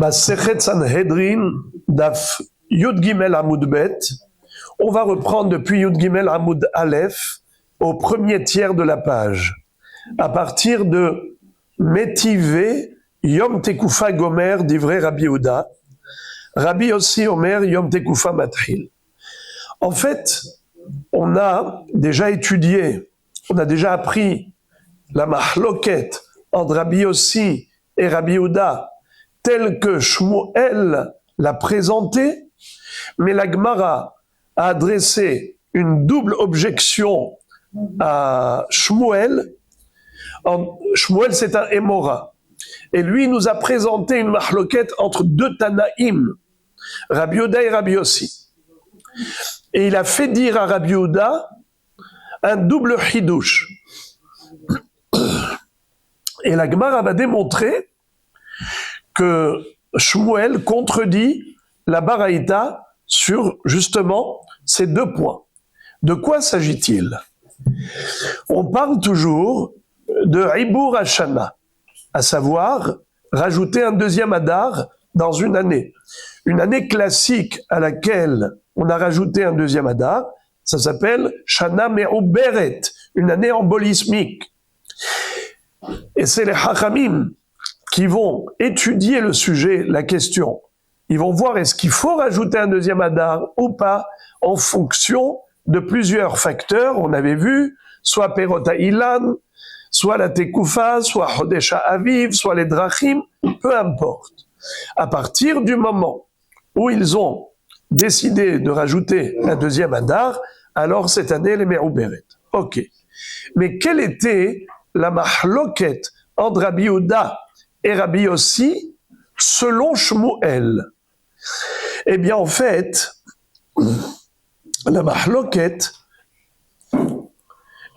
Masechet Sanhedrin, Daf Yud Gimel Amud Bet. On va reprendre depuis Yud Gimel Amud Aleph au premier tiers de la page, à partir de Métivé Yom Tekoufa Gomer d'Ivrei Rabbi Yehuda, Rabbi Yossi Omer Yom Tekoufa Matril. En fait, on a déjà étudié, on a déjà appris la mahloket entre Rabbi Yossi et Rabbi Yehuda tel que Shmuel l'a présenté, mais la Gemara a adressé une double objection à Shmuel. Shmuel, c'est un Émora. Et lui nous a présenté une mahloket entre deux Tanaïm, Rabbi Yehuda et Rabbi Yossi. Et il a fait dire à Rabbi Yehuda un double chidouche. Et la Gemara va démontrer que Shmuel contredit la Baraïta sur justement ces deux points. De quoi s'agit-il? On parle toujours de Ibour Hashana, à savoir rajouter un deuxième Adar dans une année. Une année classique à laquelle on a rajouté un deuxième Adar, ça s'appelle Shana Me'uberet, une année embolismique. Et c'est les Hachamim qui vont étudier le sujet, la question. Ils vont voir est-ce qu'il faut rajouter un deuxième Adar ou pas, en fonction de plusieurs facteurs. On avait vu, soit Perota Ilan, soit la Tekoufa, soit Hodesha Aviv, soit les Drachim, peu importe. À partir du moment où ils ont décidé de rajouter un deuxième Adar, alors cette année, les Me'uberet. Ok. Mais quelle était la mahloket entre Rabbi Yehuda et Rabbi Yossi selon Shmuel? Eh bien, en fait, la mahloket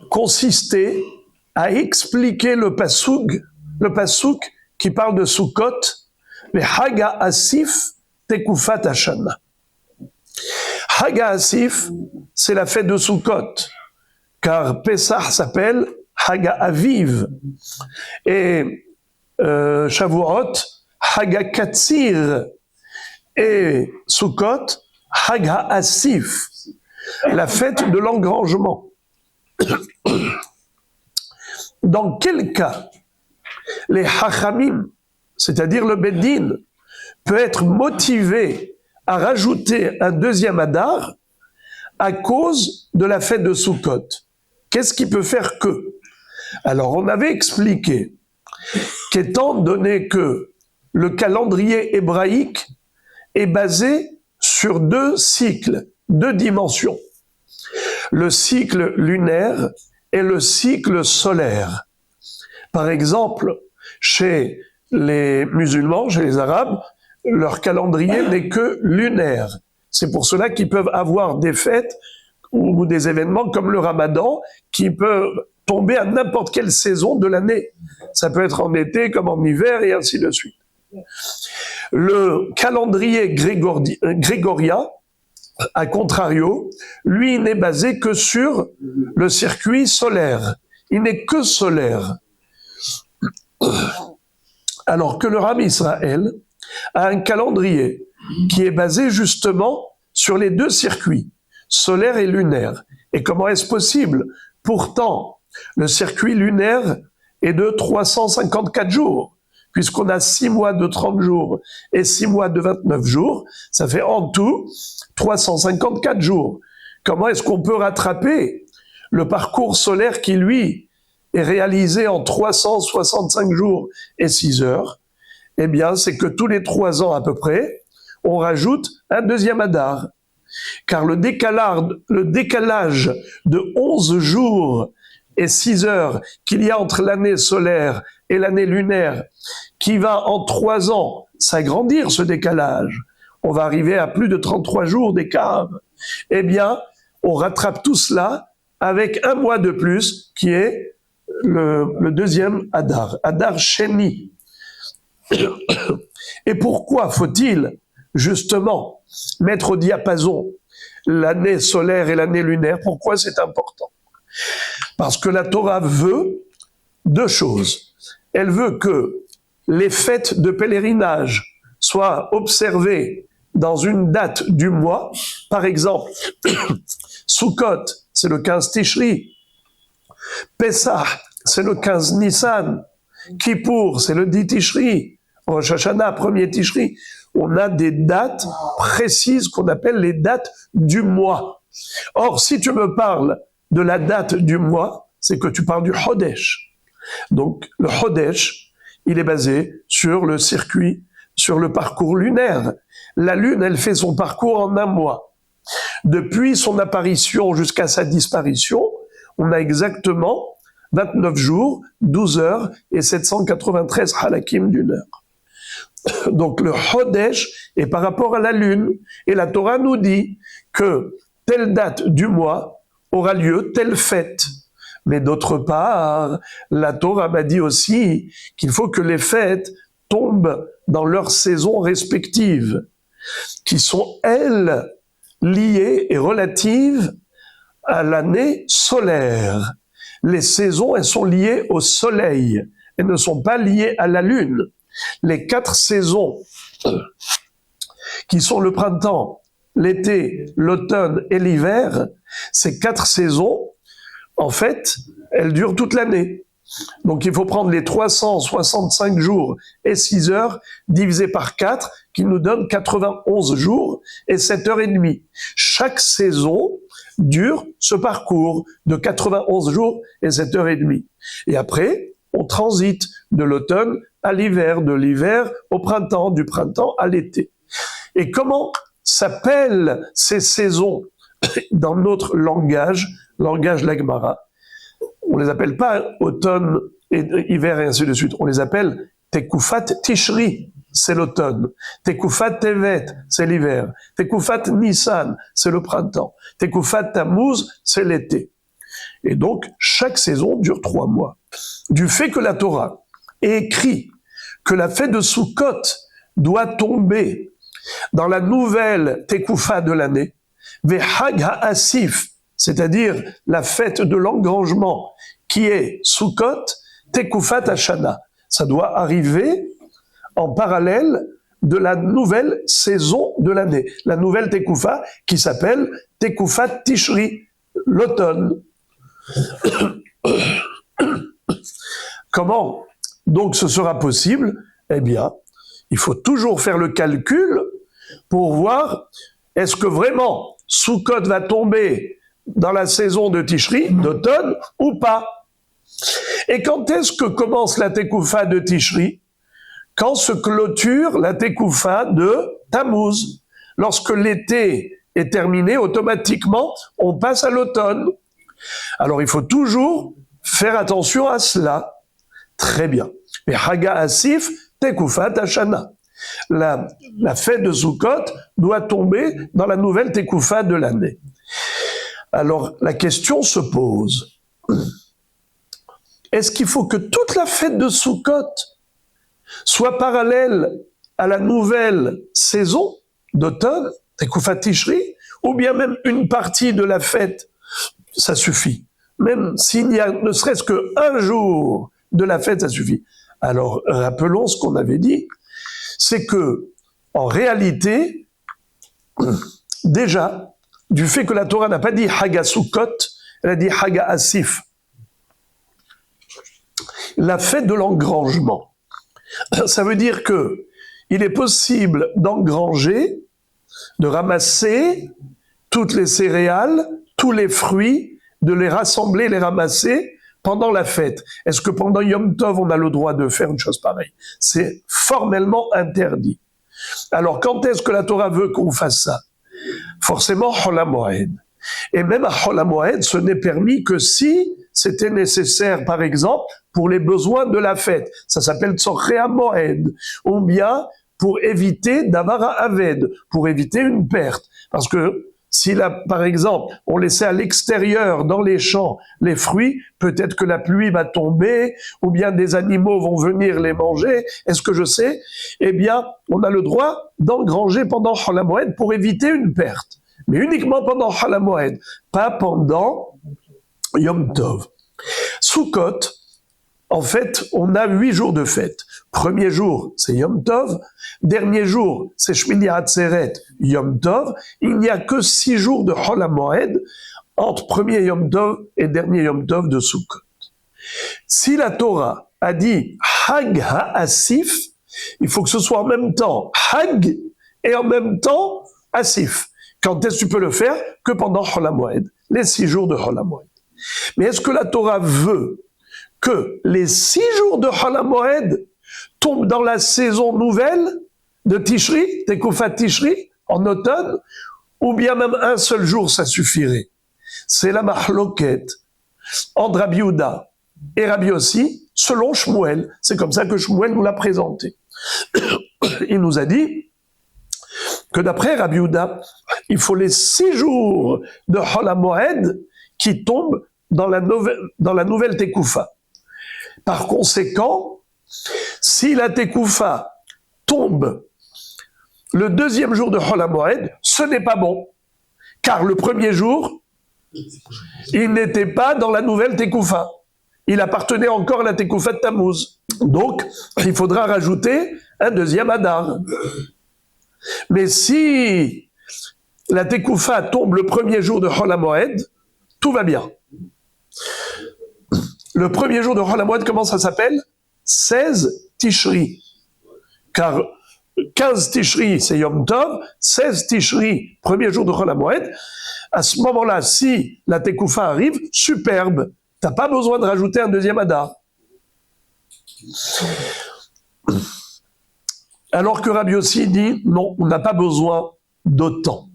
consistait à expliquer le pasouk qui parle de Sukkot, les Haga Asif Tekufat Hashana. Haga Asif, c'est la fête de Sukkot, car Pesach s'appelle Haga Aviv, et Shavuot, Haga Katsir, et Sukkot, Haga Asif, la fête de l'engrangement. Dans quel cas les Hachamim, c'est-à-dire le Beddin, peut être motivé à rajouter un deuxième Adar à cause de la fête de Sukkot? Qu'est-ce qui peut faire que? Alors, on avait expliqué qu'étant donné que le calendrier hébraïque est basé sur deux cycles, deux dimensions, le cycle lunaire et le cycle solaire. Par exemple, chez les musulmans, chez les arabes, leur calendrier n'est que lunaire. C'est pour cela qu'ils peuvent avoir des fêtes ou des événements comme le Ramadan qui peuvent tomber à n'importe quelle saison de l'année. Ça peut être en été comme en hiver et ainsi de suite. Le calendrier grégorien, à contrario, lui, n'est basé que sur le circuit solaire. Il n'est que solaire. Alors que le Ram Israël a un calendrier qui est basé justement sur les deux circuits, solaire et lunaire. Et comment est-ce possible? Pourtant, le circuit lunaire est de 354 jours, puisqu'on a 6 mois de 30 jours et 6 mois de 29 jours, ça fait en tout 354 jours. Comment est-ce qu'on peut rattraper le parcours solaire qui, lui, est réalisé en 365 jours et 6 heures? Eh bien, c'est que tous les 3 ans à peu près, on rajoute un deuxième Adar. Car le décalage de 11 jours et 6 heures qu'il y a entre l'année solaire et l'année lunaire, qui va en 3 ans s'agrandir ce décalage, on va arriver à plus de 33 jours d'écart, eh bien, on rattrape tout cela avec un mois de plus, qui est le deuxième Adar, Adar Sheni. Et pourquoi faut-il justement mettre au diapason l'année solaire et l'année lunaire? Pourquoi c'est important? Parce que la Torah veut deux choses. Elle veut que les fêtes de pèlerinage soit observé dans une date du mois, par exemple, Sukkot, c'est le 15 Tishri, Pessah, c'est le 15 Nissan, Kippour, c'est le 10 Tishri, Rosh Hashanah, 1er Tishri. On a des dates précises qu'on appelle les dates du mois. Or, si tu me parles de la date du mois, c'est que tu parles du Chodesh. Donc, le Chodesh, il est basé sur le circuit, sur le parcours lunaire. La Lune, elle fait son parcours en un mois. Depuis son apparition jusqu'à sa disparition, on a exactement 29 jours, 12 heures et 793 halakim d'une heure. Donc le Chodesh est par rapport à la Lune. Et la Torah nous dit que telle date du mois aura lieu telle fête. Mais d'autre part, la Torah m'a dit aussi qu'il faut que les fêtes tombent dans leurs saisons respectives, qui sont, elles, liées et relatives à l'année solaire. Les saisons, elles sont liées au soleil. Elles ne sont pas liées à la lune. Les 4 saisons, qui sont le printemps, l'été, l'automne et l'hiver, ces 4 saisons, en fait, elles durent toute l'année. Donc il faut prendre les 365 jours et 6 heures divisé par 4, qui nous donne 91 jours et 7 heures et demie. Chaque saison dure ce parcours de 91 jours et 7 heures et demie. Et après, on transite de l'automne à l'hiver, de l'hiver au printemps, du printemps à l'été. Et comment s'appellent ces saisons dans notre langage l'Agmara? On les appelle pas automne et hiver et ainsi de suite. On les appelle Tekufat Tishri, c'est l'automne. Tekufat Tevet, c'est l'hiver. Tekufat Nissan, c'est le printemps. Tekufat Tammuz, c'est l'été. Et donc, chaque saison dure 3 mois. Du fait que la Torah ait écrit que la fête de Sukkot doit tomber dans la nouvelle Tekufa de l'année, Vehag HaAsif, c'est-à-dire la fête de l'engrangement, qui est Sukkot, Tekufat Hashana. Ça doit arriver en parallèle de la nouvelle saison de l'année, la nouvelle Tekufa qui s'appelle Tekufat Tishri, l'automne. Comment donc ce sera possible? Eh bien, il faut toujours faire le calcul pour voir est-ce que vraiment Sukkot va tomber dans la saison de Tishri, d'automne, ou pas. Et quand est-ce que commence la Tekoufa de Tishri? Quand se clôture la Tekoufa de Tammuz. Lorsque l'été est terminé, automatiquement, on passe à l'automne. Alors il faut toujours faire attention à cela. Très bien. Mais Haga Asif, Tekufat Hashana. La fête de Sukkot doit tomber dans la nouvelle Tekoufa de l'année. Alors, la question se pose. Est-ce qu'il faut que toute la fête de Sukkot soit parallèle à la nouvelle saison d'automne, Tekufat Tishri, ou bien même une partie de la fête, ça suffit. Même s'il y a ne serait-ce qu'un jour de la fête, ça suffit. Alors, rappelons ce qu'on avait dit, c'est que, en réalité, déjà, du fait que la Torah n'a pas dit Haga Sukkot, elle a dit Haga Asif. La fête de l'engrangement. Ça veut dire que il est possible d'engranger, de ramasser toutes les céréales, tous les fruits, de les rassembler, les ramasser pendant la fête. Est-ce que pendant Yom Tov, on a le droit de faire une chose pareille? C'est formellement interdit. Alors, quand est-ce que la Torah veut qu'on fasse ça? Forcément, Chol HaMoed. Et même à Chol HaMoed, ce n'est permis que si c'était nécessaire, par exemple, pour les besoins de la fête. Ça s'appelle Tzorchei HaMoed. Ou bien pour éviter d'Avara Aved, pour éviter une perte. Parce que si, là, par exemple, on laissait à l'extérieur, dans les champs, les fruits, peut-être que la pluie va tomber, ou bien des animaux vont venir les manger. Est-ce que je sais? Eh bien, on a le droit d'engranger pendant Chol HaMoed pour éviter une perte. Mais uniquement pendant Chol HaMoed, pas pendant Yom Tov. Sukkot, en fait, on a 8 jours de fête. Premier jour, c'est Yom Tov. Dernier jour, c'est Shmini Atzeret, Yom Tov. Il n'y a que 6 jours de Chol HaMoed entre premier Yom Tov et dernier Yom Tov de Sukkot. Si la Torah a dit Hag HaAsif, il faut que ce soit en même temps Hag et en même temps Asif. Quand est-ce que tu peux le faire? Que pendant Chol HaMoed, les 6 jours de Chol HaMoed. Mais est-ce que la Torah veut que les 6 jours de Chol HaMoed tombent dans la saison nouvelle de Tishri, Tekufat Tishri, en automne, ou bien même un seul jour, ça suffirait? C'est la mahloket entre Rabbi Yehuda et Rabbi Yossi, selon Shmuel. C'est comme ça que Shmuel nous l'a présenté. Il nous a dit que d'après Rabbi Yehuda, il faut les 6 jours de Chol HaMoed qui tombent dans la nouvelle Tekoufa. Par conséquent, si la Tekoufa tombe le deuxième jour de Chol HaMoed, ce n'est pas bon. Car le premier jour, il n'était pas dans la nouvelle Tekoufa. Il appartenait encore à la Tekoufa de Tammuz. Donc, il faudra rajouter un deuxième Adar. Mais si la Tekoufa tombe le premier jour de Chol HaMoed, tout va bien. Le premier jour de Chol HaMoed, comment ça s'appelle? 16 Tishri. Car 15 Tishri, c'est Yom Tov, 16 Tishri, premier jour de Chol HaMoed. À ce moment-là, si la Tekoufa arrive, superbe. T'as pas besoin de rajouter un deuxième Adar. Alors que Rabbi Yossi dit, non, on n'a pas besoin d'autant.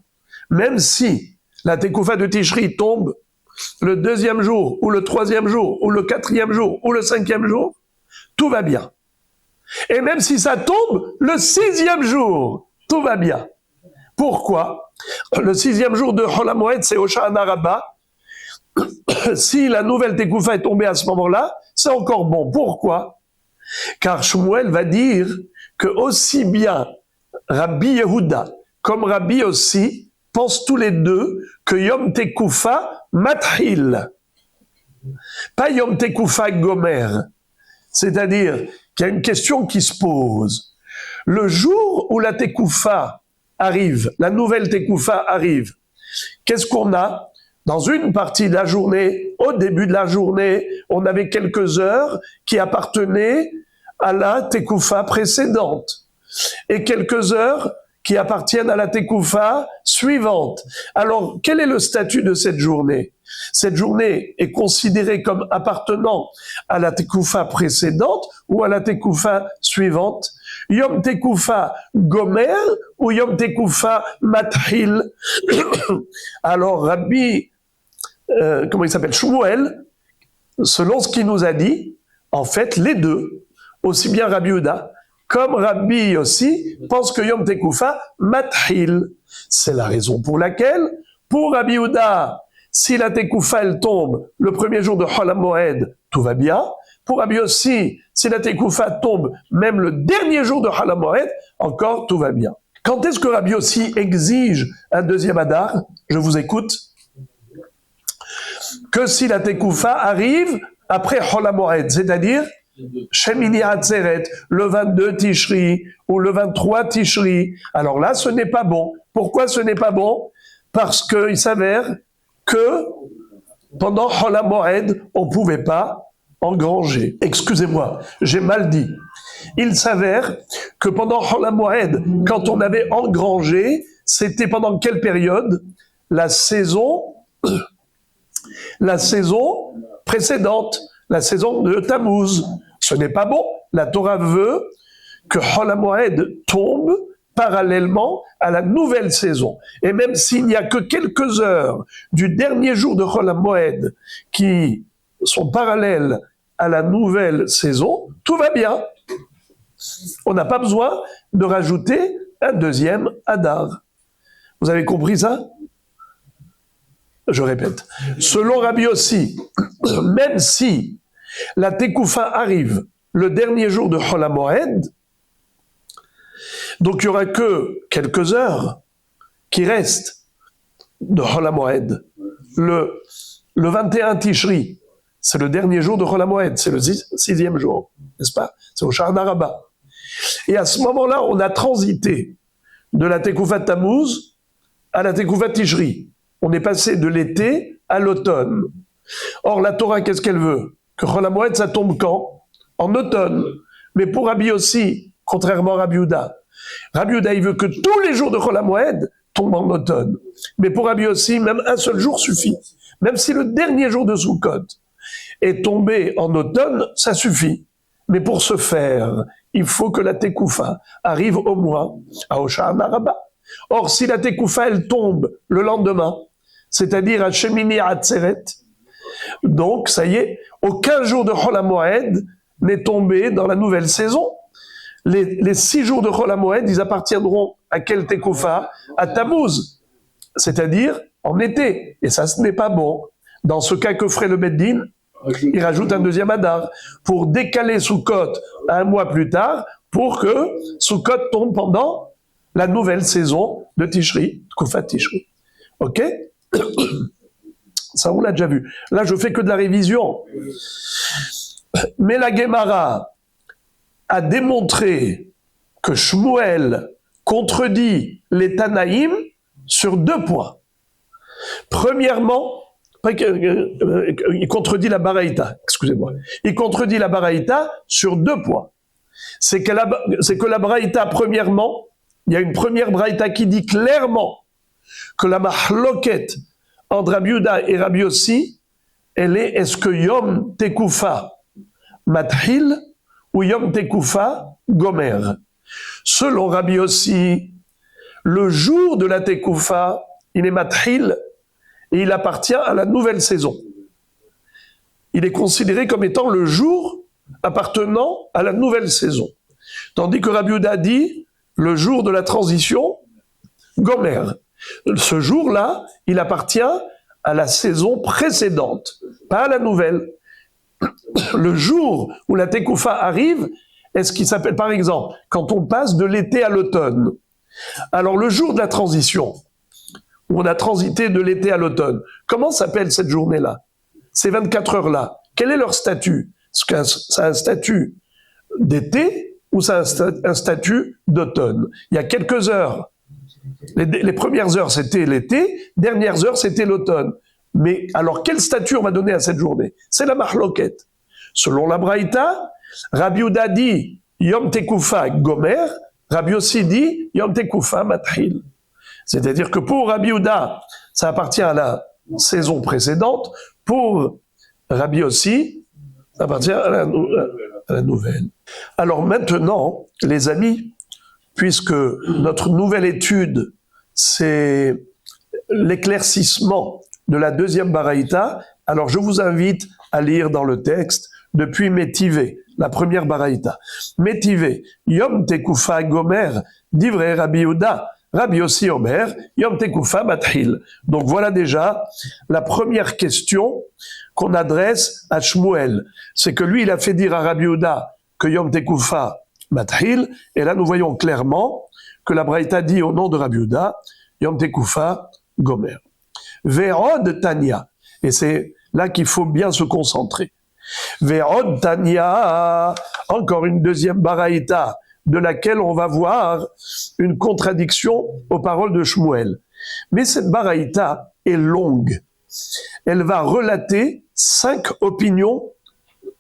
Même si la Tekoufa de Tishri tombe le deuxième jour, ou le troisième jour, ou le quatrième jour, ou le cinquième jour, tout va bien. Et même si ça tombe le 6e jour, tout va bien. Pourquoi? Le 6e jour de Chol HaMoed, c'est Hoshana Rabbah. Si la nouvelle Tekoufa est tombée à ce moment-là, c'est encore bon. Pourquoi? Car Shmuel va dire que aussi bien Rabbi Yehuda comme Rabbi Yossi pensent tous les deux que Yom Tekoufa Mathil, pas Yom Tekoufa Gomer. C'est-à-dire qu'il y a une question qui se pose. Le jour où la Tekoufa arrive, la nouvelle Tekoufa arrive, qu'est-ce qu'on a? Dans une partie de la journée, au début de la journée, on avait quelques heures qui appartenaient à la Tekoufa précédente et quelques heures qui appartiennent à la Tekoufa suivante. Alors, quel est le statut de cette journée? Cette journée est considérée comme appartenant à la Tekoufa précédente ou à la Tekoufa suivante? Yom Tekoufa Gomer ou Yom Tekoufa Mathil? Alors, Rabbi, comment il s'appelle? Shmuel, selon ce qu'il nous a dit, en fait, les deux, aussi bien Rabbi Yehuda comme Rabbi Yossi, pensent que Yom Tekoufa Mathil. C'est la raison pour laquelle, pour Rabbi Yehuda, si la Tekoufa elle tombe le premier jour de Chol HaMoed, tout va bien. Pour Rabbi Yossi, si la Tekoufa tombe même le dernier jour de Chol HaMoed, encore tout va bien. Quand est-ce que Rabbi Yossi exige un deuxième Adar? Je vous écoute. Que si la Tekoufa arrive après Chol HaMoed, c'est-à-dire Shemini Atzeret, le 22 Tishri ou le 23 Tishri. Alors là, ce n'est pas bon. Pourquoi ce n'est pas bon? Parce qu'il s'avère que pendant Chol HaMoed, on ne pouvait pas engranger. Excusez-moi, j'ai mal dit. Il s'avère que pendant Chol HaMoed, quand on avait engrangé, c'était pendant quelle période? La saison précédente, la saison de Tammuz. Ce n'est pas bon. La Torah veut que Chol HaMoed tombe parallèlement à la nouvelle saison. Et même s'il n'y a que quelques heures du dernier jour de Chol HaMoed qui sont parallèles à la nouvelle saison, tout va bien. On n'a pas besoin de rajouter un deuxième Adar. Vous avez compris ça? Je répète. Selon Rabbi Yossi, même si la Tekoufa arrive le dernier jour de Chol HaMoed, donc il n'y aura que quelques heures qui restent de Chol HaMoed. Le 21 Tishri, c'est le dernier jour de Chol HaMoed, c'est le sixième jour, n'est-ce pas? C'est au Shahar Naraba. Et à ce moment-là, on a transité de la Tekufa Tammuz à la Tekufa Tishri. On est passé de l'été à l'automne. Or, la Torah, qu'est-ce qu'elle veut? Que Chol HaMoed, ça tombe quand? En automne. Mais pour Rabbi aussi, contrairement à Rabbi Yehuda, il veut que tous les jours de Chol HaMoed tombent en automne. Mais pour Rabbi aussi, même un seul jour suffit. Même si le dernier jour de Sukkot est tombé en automne, ça suffit. Mais pour ce faire, il faut que la Tekoufa arrive au moins à Shahar Naraba. Or, si la Tekoufa, elle tombe le lendemain, c'est-à-dire à Shemini Atzeret, donc, ça y est, aucun jour de Chol HaMoed n'est tombé dans la nouvelle saison. Les 6 jours de Chol HaMoed, ils appartiendront à quelle Tekoufa? À Tammuz, c'est-à-dire en été. Et ça, ce n'est pas bon. Dans ce cas, que ferait le Beddin? Il rajoute un deuxième Adar pour décaler Sukkot un mois plus tard pour que Sukkot tombe pendant la nouvelle saison de Tishri, Tekoufa Tishri. Ok? Ça, on l'a déjà vu. Là, je fais que de la révision. Mais la Gemara a démontré que Shmuel contredit les Tanaïm sur 2 points. Premièrement, il contredit la Baraïta, excusez-moi. Il contredit la Baraïta sur 2 points. C'est que la Baraïta, premièrement, il y a une première Baraïta qui dit clairement que la mahloket entre Rabbi Yehuda et Rabbi Yossi, elle est, est-ce que Yom Tekoufa Mathil ou Yom Tekoufa Gomer? Selon Rabbi Yossi, le jour de la Tekoufa, il est Mathil et il appartient à la nouvelle saison. Il est considéré comme étant le jour appartenant à la nouvelle saison. Tandis que Rabbi Yehuda dit, le jour de la transition, Gomer. Ce jour-là, il appartient à la saison précédente, pas à la nouvelle. Le jour où la Tekoufa arrive est ce qui s'appelle, par exemple, quand on passe de l'été à l'automne. Alors le jour de la transition, où on a transité de l'été à l'automne, comment s'appelle cette journée-là? Ces 24 heures-là, quel est leur statut? Est-ce que ça a un statut d'été ou ça a un statut d'automne? Il y a quelques heures. Les premières heures, c'était l'été, dernières heures, c'était l'automne. Mais alors, quel statut on va donner à cette journée? C'est la mahloket. Selon la Braïta, Rabbi Yehuda dit Yom Tekoufa Gomer, Rabbi Yossi dit Yom Tekoufa Mathil. C'est-à-dire que pour Rabbi Yehuda, ça appartient à la saison précédente, pour Rabbi Yossi, ça appartient à la nouvelle. Alors maintenant, les amis, puisque notre nouvelle étude, c'est l'éclaircissement de la deuxième Baraïta, alors je vous invite à lire dans le texte depuis Métivé, la première Baraïta. Métivé, Yom Tekoufa Gomer, divrei Rabbi Yehuda, Rabbi Yossi Omer, Yom Tekoufa Mathil. Donc voilà déjà la première question qu'on adresse à Shmuel. C'est que lui, il a fait dire à Rabbi Yehuda que Yom Tekoufa Mathil, et là nous voyons clairement que la Braïta dit au nom de Rabbi Yehuda, Yom Tekoufa Gomer. Ve'od Tanya, et c'est là qu'il faut bien se concentrer. Ve'od Tanya, encore une deuxième Baraïta, de laquelle on va voir une contradiction aux paroles de Shmuel. Mais cette Baraïta est longue. Elle va relater 5 opinions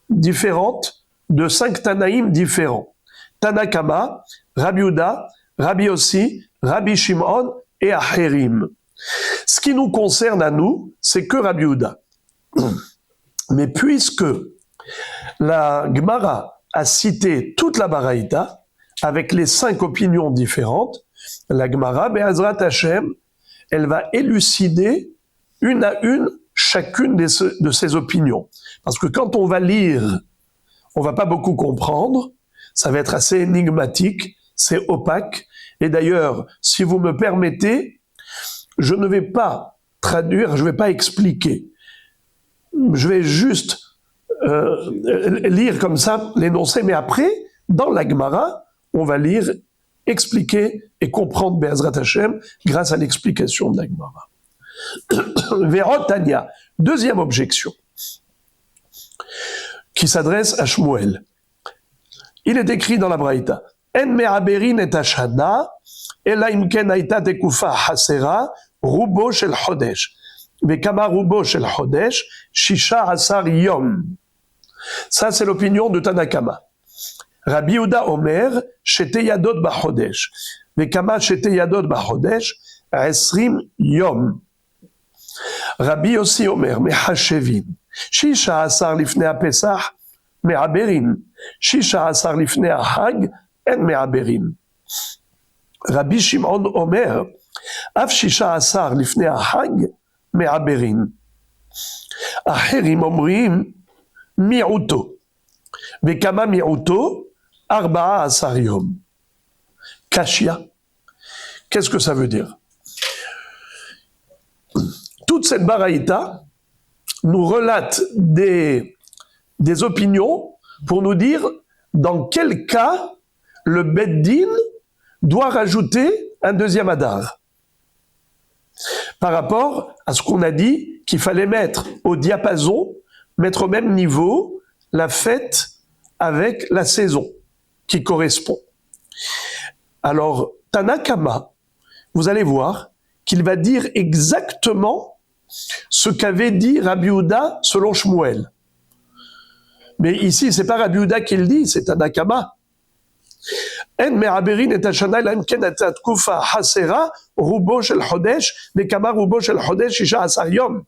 différentes de 5 Tanaïm différents. Tanakama, Rabbi Yehuda, Rabbi Yossi, Rabbi Shimon et Acherim. Ce qui nous concerne à nous, c'est que Rabbi Yehuda. Mais puisque la Gemara a cité toute la Baraïta, avec les 5 opinions différentes, la Gemara, Be'ezrat Hashem, elle va élucider une à une chacune de ces opinions. Parce que quand on va lire, on va pas beaucoup comprendre, ça va être assez énigmatique, c'est opaque. Et d'ailleurs, si vous me permettez, je ne vais pas traduire, je ne vais pas expliquer. Je vais juste lire comme ça l'énoncé, mais après, dans la Gemara, on va lire, expliquer et comprendre Be'ezrat Hashem grâce à l'explication de la Gemara. Ve'od Tanya, deuxième objection. qui s'adresse à Shmuel. Il est écrit dans la Braïta, En me'aberin et ashana, ela imken aita tekufa hasera, rubo shel chodesh. Vekama rubo shel chodesh, shisha asar yom. Ça, c'est l'opinion de Tanakama. Rabbi Yehuda Omer, shete yadot bachodesh. Vekama shete yadot bachodesh, esrim yom. Rabbi Yossi Omer, mehashevin. Shisha asar lifnei ha-Pesach, me'aberin. Shisha asar lifnei ha-Hag, en me'aberin. Rabbi Shimon Omer, af shisha asar lifnei ha-Hag, me'aberin. Acherim omrim, mi'uto. Vekama mi'uto, arba'a asar yom. Kashia. Qu'est-ce que ça veut dire? Toute cette baraïta nous relate des opinions pour nous dire dans quel cas le Beddin doit rajouter un deuxième Adar. Par rapport à ce qu'on a dit qu'il fallait mettre au diapason, mettre au même niveau la fête avec la saison qui correspond. Alors, Tanakama, vous allez voir qu'il va dire exactement ce qu'avait dit Rabbi Yehuda selon Shmuel. Mais ici, c'est pas Rabbi Yehuda qui le dit, c'est Tanakama. En me'aberin et ashana ela imken atat kufa hasera rubo shel chodesh vekama rubo shel chodesh shisha asar yom.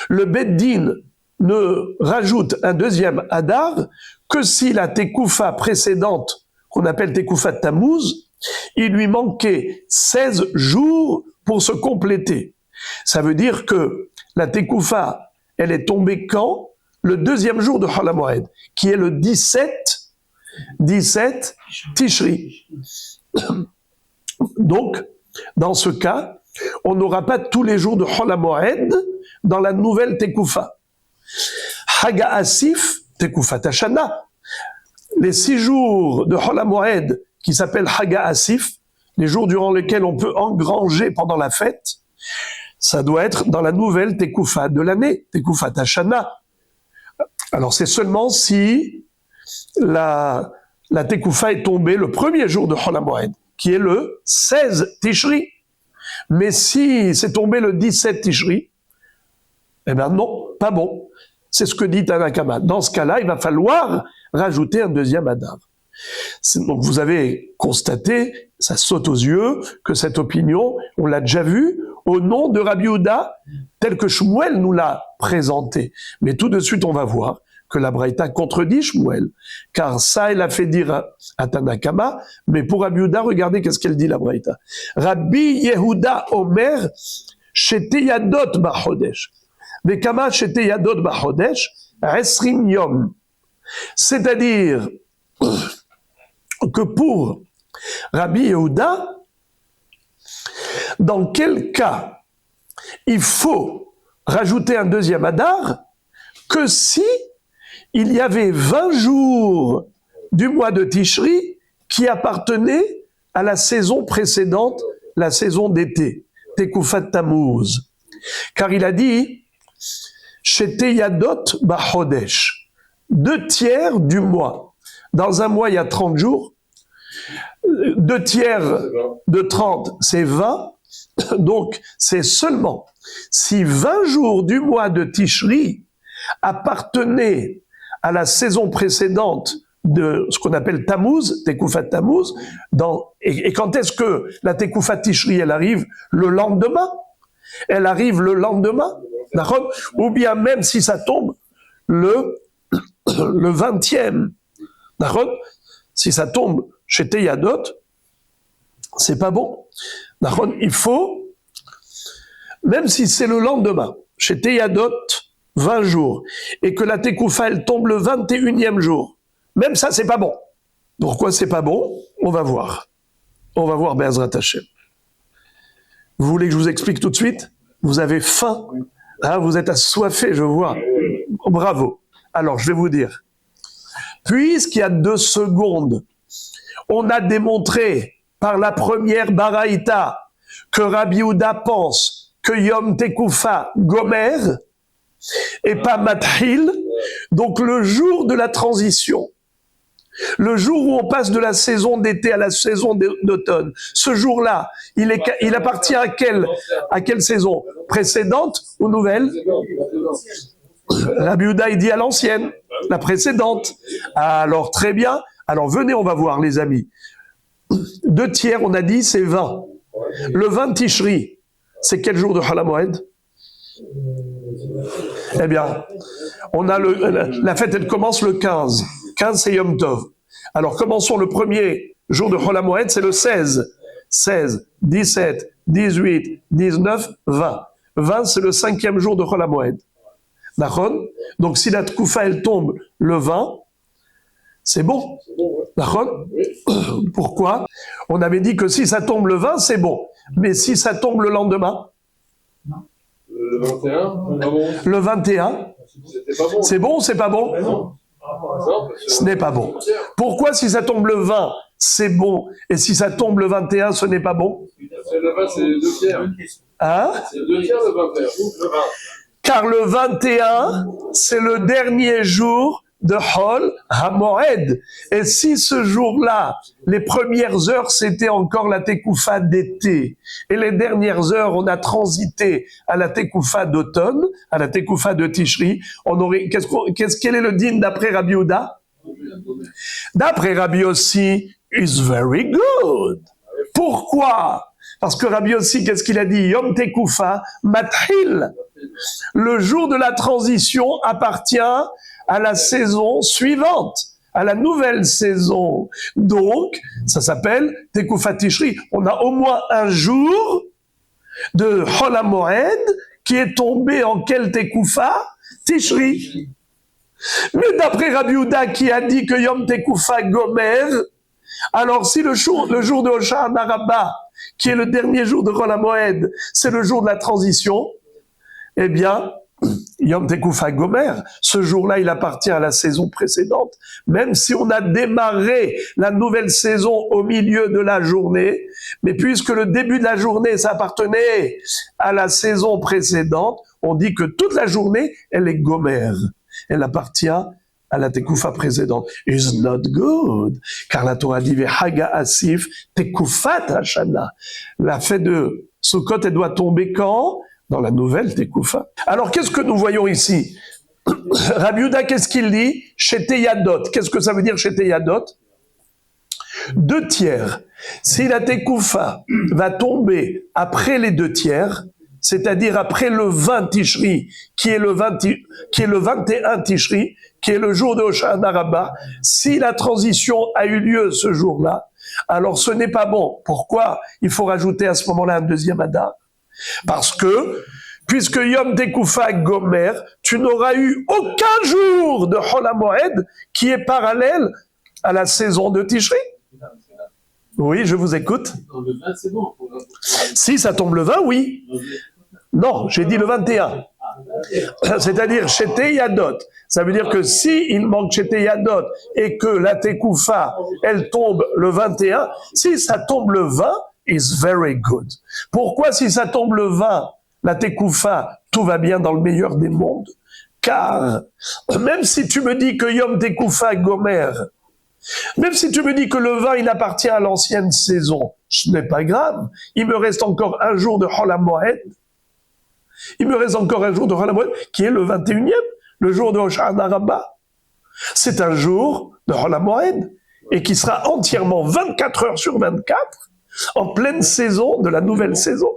Le Beddin ne rajoute un deuxième Adar que si la Tekoufa précédente, qu'on appelle Tekoufa Tammuz, il lui manquait 16 jours pour se compléter. Ça veut dire que la Tekoufa, elle est tombée quand? Le deuxième jour de Chol HaMoed, qui est le 17 Tishri. Donc, dans ce cas, on n'aura pas tous les jours de Chol HaMoed dans la nouvelle Tekoufa. Haga Asif, Tekoufa Tashana. Les 6 jours de Chol HaMoed qui s'appellent Haga Asif, les jours durant lesquels on peut engranger pendant la fête, ça doit être dans la nouvelle Tekoufa de l'année, Tekoufa Tashana. Alors c'est seulement si la Tekoufa est tombée le premier jour de Chol HaMoed, qui est le 16 Tishri. Mais si c'est tombé le 17 Tishri, eh bien non, pas bon. C'est ce que dit Tanakama. Dans ce cas-là, il va falloir rajouter un deuxième Adar. Donc vous avez constaté, ça saute aux yeux, que cette opinion, on l'a déjà vue, au nom de Rabbi Yehuda, tel que Shmuel nous l'a présenté. Mais tout de suite, on va voir que la Braïta contredit Shmuel, car ça, elle a fait dire à Tanakama, mais pour Rabbi Yehuda, regardez qu'est-ce qu'elle dit, la Braïta. Rabbi Yehuda Omer, shete yadot bachodesh. Vekama shete yadot bachodesh, esrim yom. C'est-à-dire que pour Rabbi Yehuda, dans quel cas il faut rajouter un deuxième Adar que si il y avait 20 jours du mois de Tishri qui appartenaient à la saison précédente, la saison d'été, Tekufat Tammuz. Car il a dit Shete Yadot Bachodesh, 2/3 du mois. Dans un mois, il y a 30 jours. 2/3 de 30, c'est 20. Donc, c'est seulement si 20 jours du mois de Tishri appartenaient à la saison précédente de ce qu'on appelle Tammuz, Tekufat Tammuz, et quand est-ce que la Tekufat Tishri, elle arrive? Le lendemain. Elle arrive le lendemain, d'accord? Ou bien même si ça tombe le 20e, d'accord? Si ça tombe chez Teyadot, c'est pas bon. D'accord? Il faut, même si c'est le lendemain, chez Teyadot, 20 jours, et que la Tekoufa, elle tombe le 21e jour, même ça, c'est pas bon. Pourquoi c'est pas bon? On va voir. On va voir Be'ezrat Hashem. Vous voulez que je vous explique tout de suite? Vous avez faim, hein, vous êtes assoiffés, je vois. Bravo. Alors, je vais vous dire. Puisqu'il y a 2 secondes, on a démontré par la première baraïta que Rabbi Yehuda pense que Yom Tekoufa Gomer et pas Mathil, Donc le jour de la transition, le jour où on passe de la saison d'été à la saison d'automne, ce jour-là, il appartient à quelle saison? Précédente ou nouvelle? Rabbi Yehuda, il dit à l'ancienne, la précédente. Alors très bien. Alors venez, on va voir les amis. 2 tiers, on a dit, c'est 20. Le 20 Tishri, c'est quel jour de Chol HaMoed? Eh bien, on a la fête, elle commence le 15. 15, c'est Yom Tov. Alors, commençons le premier jour de Chol HaMoed, c'est le 16. 16, 17, 18, 19, 20. 20, c'est le 5e jour de Chol HaMoed. D'accord? Donc, si la Tkoufa, elle tombe le 20, c'est bon. D'accord? Pourquoi? On avait dit que si ça tombe le 20, c'est bon. Mais si ça tombe le lendemain? Le 21? Le 21? C'est bon ou c'est pas bon? Ce n'est pas bon. Pourquoi si ça tombe le 20, c'est bon, et si ça tombe le 21, ce n'est pas bon? Le 20, c'est les 2 tiers. Hein? C'est les 2 tiers, le 21. Le 20. Car le 21, c'est le dernier jour de Chol HaMoed. Et si ce jour-là, les premières heures, c'était encore la Tekoufa d'été, et les dernières heures, on a transité à la Tekoufa d'automne, à la Tekoufa de Tishri, on aurait, quel est le din d'après Rabbi Yehuda? D'après Rabbi Yossi, is very good. Pourquoi? Parce que Rabbi Yossi, qu'est-ce qu'il a dit? Yom Tekoufa Mathil. Le jour de la transition appartient à la saison suivante, à la nouvelle saison. Donc, ça s'appelle Tekoufa Tishri. On a au moins un jour de Chol HaMoed qui est tombé en quel Tekoufa? Tishri. Mais d'après Rabbi Yehuda qui a dit que Yom Tekoufa Gomer, alors si le jour de Hoshana Rabbah, qui est le dernier jour de Chol HaMoed, c'est le jour de la transition, eh bien, Yom Tekoufa Gomer, ce jour-là, il appartient à la saison précédente, même si on a démarré la nouvelle saison au milieu de la journée, mais puisque le début de la journée, ça appartenait à la saison précédente, on dit que toute la journée, elle est Gomer. Elle appartient à la Tekoufa précédente. It's not good. Car la Torah dit, Haga Asif Tekoufat Hashana. La fête de Sukkot, elle doit tomber quand? Dans la nouvelle Tekoufa. Alors, qu'est-ce que nous voyons ici? Rabbi Yehuda, qu'est-ce qu'il dit? Chez Yadot. Qu'est-ce que ça veut dire chez Yadot? 2 tiers. Si la Tekoufa va tomber après les 2 tiers, c'est-à-dire après le 20 Tishri, qui est le 21 Tishri, qui est le jour de Hoshana Rabbah, si la transition a eu lieu ce jour-là, alors ce n'est pas bon. Pourquoi? Il faut rajouter à ce moment-là un deuxième Adar. Parce que, puisque Yom Tekoufa Gomer, tu n'auras eu aucun jour de Chol HaMoed qui est parallèle à la saison de Tishri. Oui, je vous écoute. Non, le 20, c'est bon. Si ça tombe le 20, oui. Non, j'ai dit le 21. C'est-à-dire chez Yadot. Ça veut dire que si il manque chez Yadot et que la Tekoufa, elle tombe le 21, si ça tombe le 20, is very good. Pourquoi si ça tombe le 20, la Tekoufa, tout va bien dans le meilleur des mondes? Car même si tu me dis que Yom Tekoufa Gomer, même si tu me dis que le 20, il appartient à l'ancienne saison, ce n'est pas grave. Il me reste encore un jour de Chol HaMoed. Il me reste encore un jour de Chol HaMoed qui est le 21e, le jour de Hoshana Rabbah. C'est un jour de Chol HaMoed et qui sera entièrement 24 heures sur 24 en pleine saison de la nouvelle saison.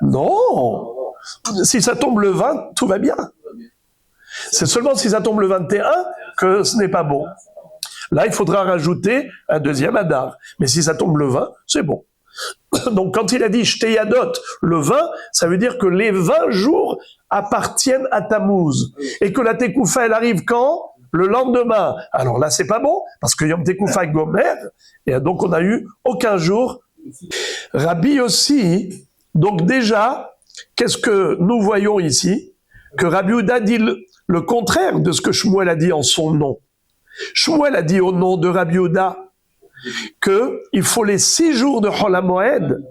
Non. Si ça tombe le 20, tout va bien. C'est seulement si ça tombe le 21 que ce n'est pas bon. Là, il faudra rajouter un deuxième Adar. Mais si ça tombe le 20, c'est bon. Donc, quand il a dit Shteyadot, le 20, ça veut dire que les 20 jours appartiennent à Tammuz. Et que la Tekoufa, elle arrive quand? Le lendemain. Alors là, c'est pas bon, parce que Yom Tekoufa Gomer, et donc on a eu aucun jour. Rabbi aussi, donc déjà, qu'est-ce que nous voyons ici? Que Rabbi Yehuda dit le contraire de ce que Shmuel a dit en son nom. Shmuel a dit au nom de Rabbi Yehuda qu'il faut les 6 jours de Chol HaMoed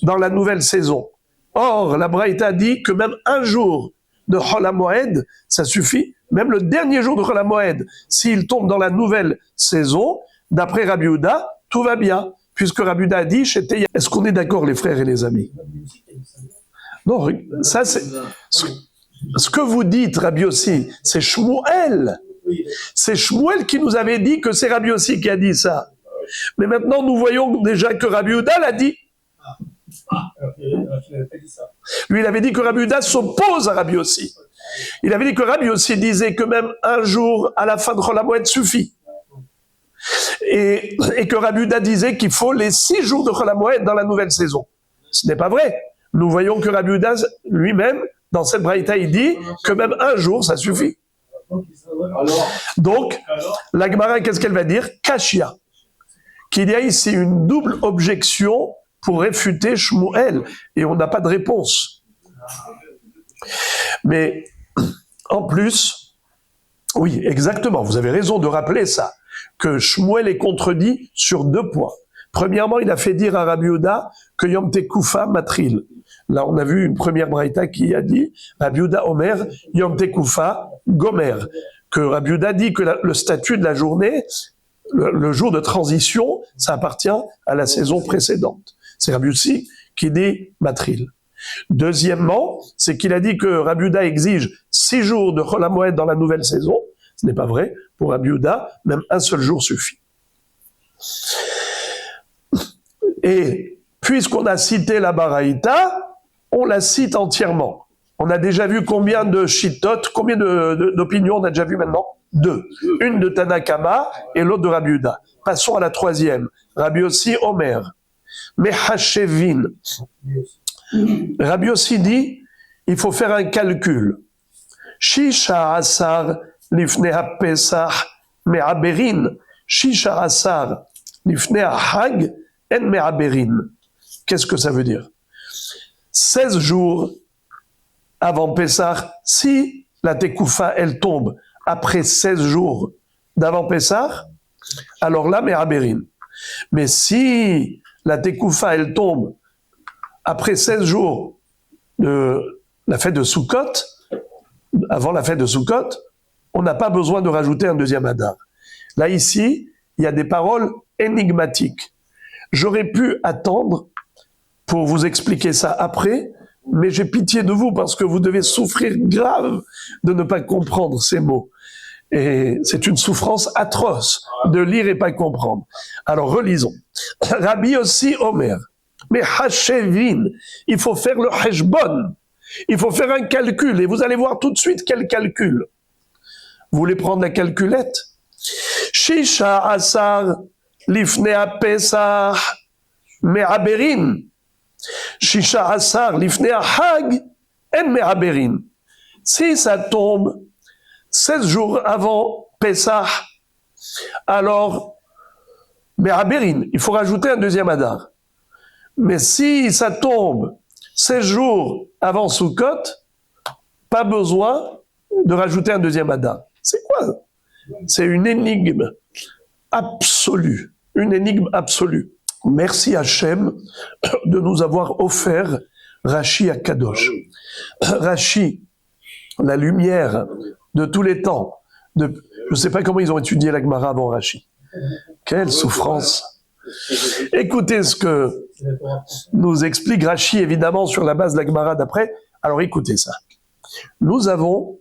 dans la nouvelle saison. Or, la Braïta dit que même un jour de Chol HaMoed, ça suffit. Même le dernier jour de Chol HaMoed, s'il tombe dans la nouvelle saison, d'après Rabbi Yehuda, tout va bien. Puisque Rabbi Yehuda a dit, est-ce qu'on est d'accord les frères et les amis? Non, ça c'est... Ce que vous dites, Rabbi Yossi, c'est Shmuel. C'est Shmuel qui nous avait dit que c'est Rabbi Yossi qui a dit ça. Mais maintenant, nous voyons déjà que Rabbi Yehuda l'a dit. Lui, il avait dit que Rabbi Yehuda s'oppose à Rabbi Yossi. Il avait dit que Rabbi Yossi disait que même un jour à la fin de Chol HaMoed suffit. Et que Rabbi Yehuda disait qu'il faut les 6 jours de Chol HaMoed dans la nouvelle saison. Ce n'est pas vrai. Nous voyons que Rabbi Yehuda lui-même, dans cette braïta, il dit que même un jour, ça suffit. Donc, la Gemara, qu'est-ce qu'elle va dire? Kashia. Qu'il y a ici une double objection pour réfuter Shmuel, et on n'a pas de réponse. Mais, en plus, oui, exactement, vous avez raison de rappeler ça, que Shmuel est contredit sur 2 points. Premièrement, il a fait dire à Rabbi Yehuda que Yom Tekoufa matril. Là, on a vu une première braïta qui a dit Rabbi Yehuda Omer, Yom Tekoufa Gomer. Que Rabbi Yehuda dit que le statut de la journée, le jour de transition, ça appartient à la saison précédente. C'est Rabbi Yossi qui dit matril. Deuxièmement, c'est qu'il a dit que Rabbi Yehuda exige 6 jours de Chol HaMoed dans la nouvelle saison. Ce n'est pas vrai. Pour Rabbi Yehuda, même un seul jour suffit. Et puisqu'on a cité la Baraïta, on la cite entièrement. On a déjà vu combien de shittot, combien d'opinions on a déjà vu maintenant? 2. Une de Tanakama et l'autre de Rabbi Yehuda. Passons à la 3e. Rabbi Yossi Omer. Mehashevin. Rabbi Yossi dit, il faut faire un calcul. Shisha asar lifnei ha-pesach me'aberin. Shisha asar lifnei ha-hag en me'aberin. Qu'est-ce que ça veut dire? 16 jours avant Pessah, si la Tekoufa, elle tombe après 16 jours d'avant Pessah, alors là, me'aberin. Mais si la Tekoufa, elle tombe après 16 jours de la fête de Sukkot, avant la fête de Sukkot, on n'a pas besoin de rajouter un deuxième Adar. Là, ici, il y a des paroles énigmatiques. J'aurais pu attendre pour vous expliquer ça après, mais j'ai pitié de vous parce que vous devez souffrir grave de ne pas comprendre ces mots. Et c'est une souffrance atroce de lire et pas comprendre. Alors, relisons. Rabbi Yossi Omer. Mais Hashevin, il faut faire le Heshbon. Il faut faire un calcul. Et vous allez voir tout de suite quel calcul. Vous voulez prendre la calculette? Shisha Asar Lifnei ha-Pesach Me'aberin. Shisha Asar Lifnei ha-Hag En Me'aberin. Si ça tombe 16 jours avant Pesach, alors Me'aberin, il faut rajouter un deuxième Adar. Mais si ça tombe 16 jours avant Sukkot, pas besoin de rajouter un deuxième Adar. C'est quoi? C'est une énigme absolue. Une énigme absolue. Merci Hachem de nous avoir offert Rashi à Kadosh. Rashi, la lumière de tous les temps. Je ne sais pas comment ils ont étudié la Gemara avant Rashi. Quelle souffrance! Écoutez ce que nous explique Rashi, évidemment, sur la base de la Gemara d'après. Alors écoutez ça. Nous avons,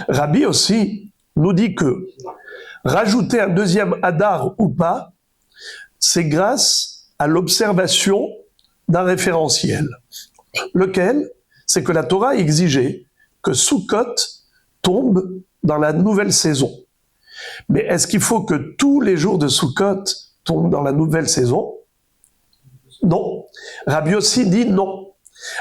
Rabbi aussi nous dit que rajouter un deuxième Adar ou pas, c'est grâce à l'observation d'un référentiel. Lequel? C'est que la Torah exigeait que Sukkot tombe dans la nouvelle saison. Mais est-ce qu'il faut que tous les jours de Sukkot tombent dans la nouvelle saison? Non. Rabbi Yossi dit non.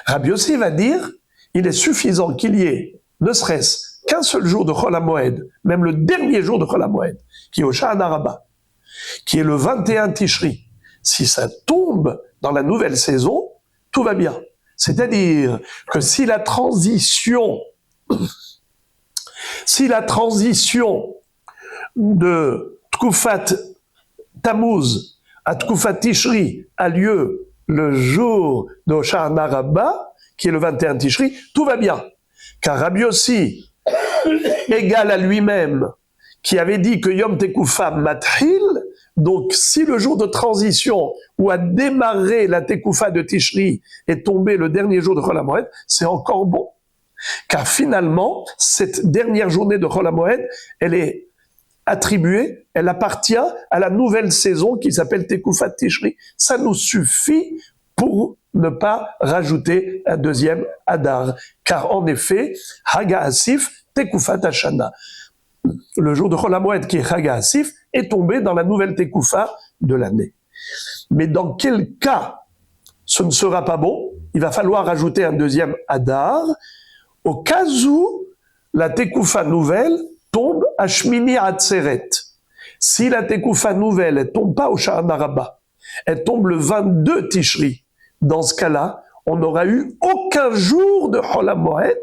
Rabbi Yossi va dire, il est suffisant qu'il y ait, ne serait-ce qu'un seul jour de Chol HaMoed, même le dernier jour de Chol HaMoed, qui est au Sha'ana Rabbah, qui est le 21 Tishri. Si ça tombe dans la nouvelle saison, tout va bien. C'est-à-dire que si la transition de Tkufat Tammuz à Tkufat Tishri a lieu le jour de Sha'ana Rabbah, qui est le 21 Tishri, tout va bien. car Rabbi Yossi, égal à lui-même, qui avait dit que Yom Tekoufa Mathil, donc si le jour de transition où a démarré la Tekoufa de Tishri est tombé le dernier jour de Chol HaMoed, c'est encore bon. Car finalement, cette dernière journée de Chol HaMoed, elle est attribuée, elle appartient à la nouvelle saison qui s'appelle Tekoufa Tishri. Ça nous suffit pour ne pas rajouter un deuxième Adar. Car en effet, Haga Asif, Tekoufa Hashana. Le jour de Chol HaMoed, qui est Haga Asif, est tombé dans la nouvelle Tekoufa de l'année. Mais dans quel cas ce ne sera pas bon? Il va falloir rajouter un deuxième Adar, au cas où la Tekoufa nouvelle tombe à Shmini Atzeret. Si la Tekoufa nouvelle, elle tombe pas au Sha'ana Rabbah, elle tombe le 22 Tishri, dans ce cas-là, on n'aura eu aucun jour de Chol HaMoed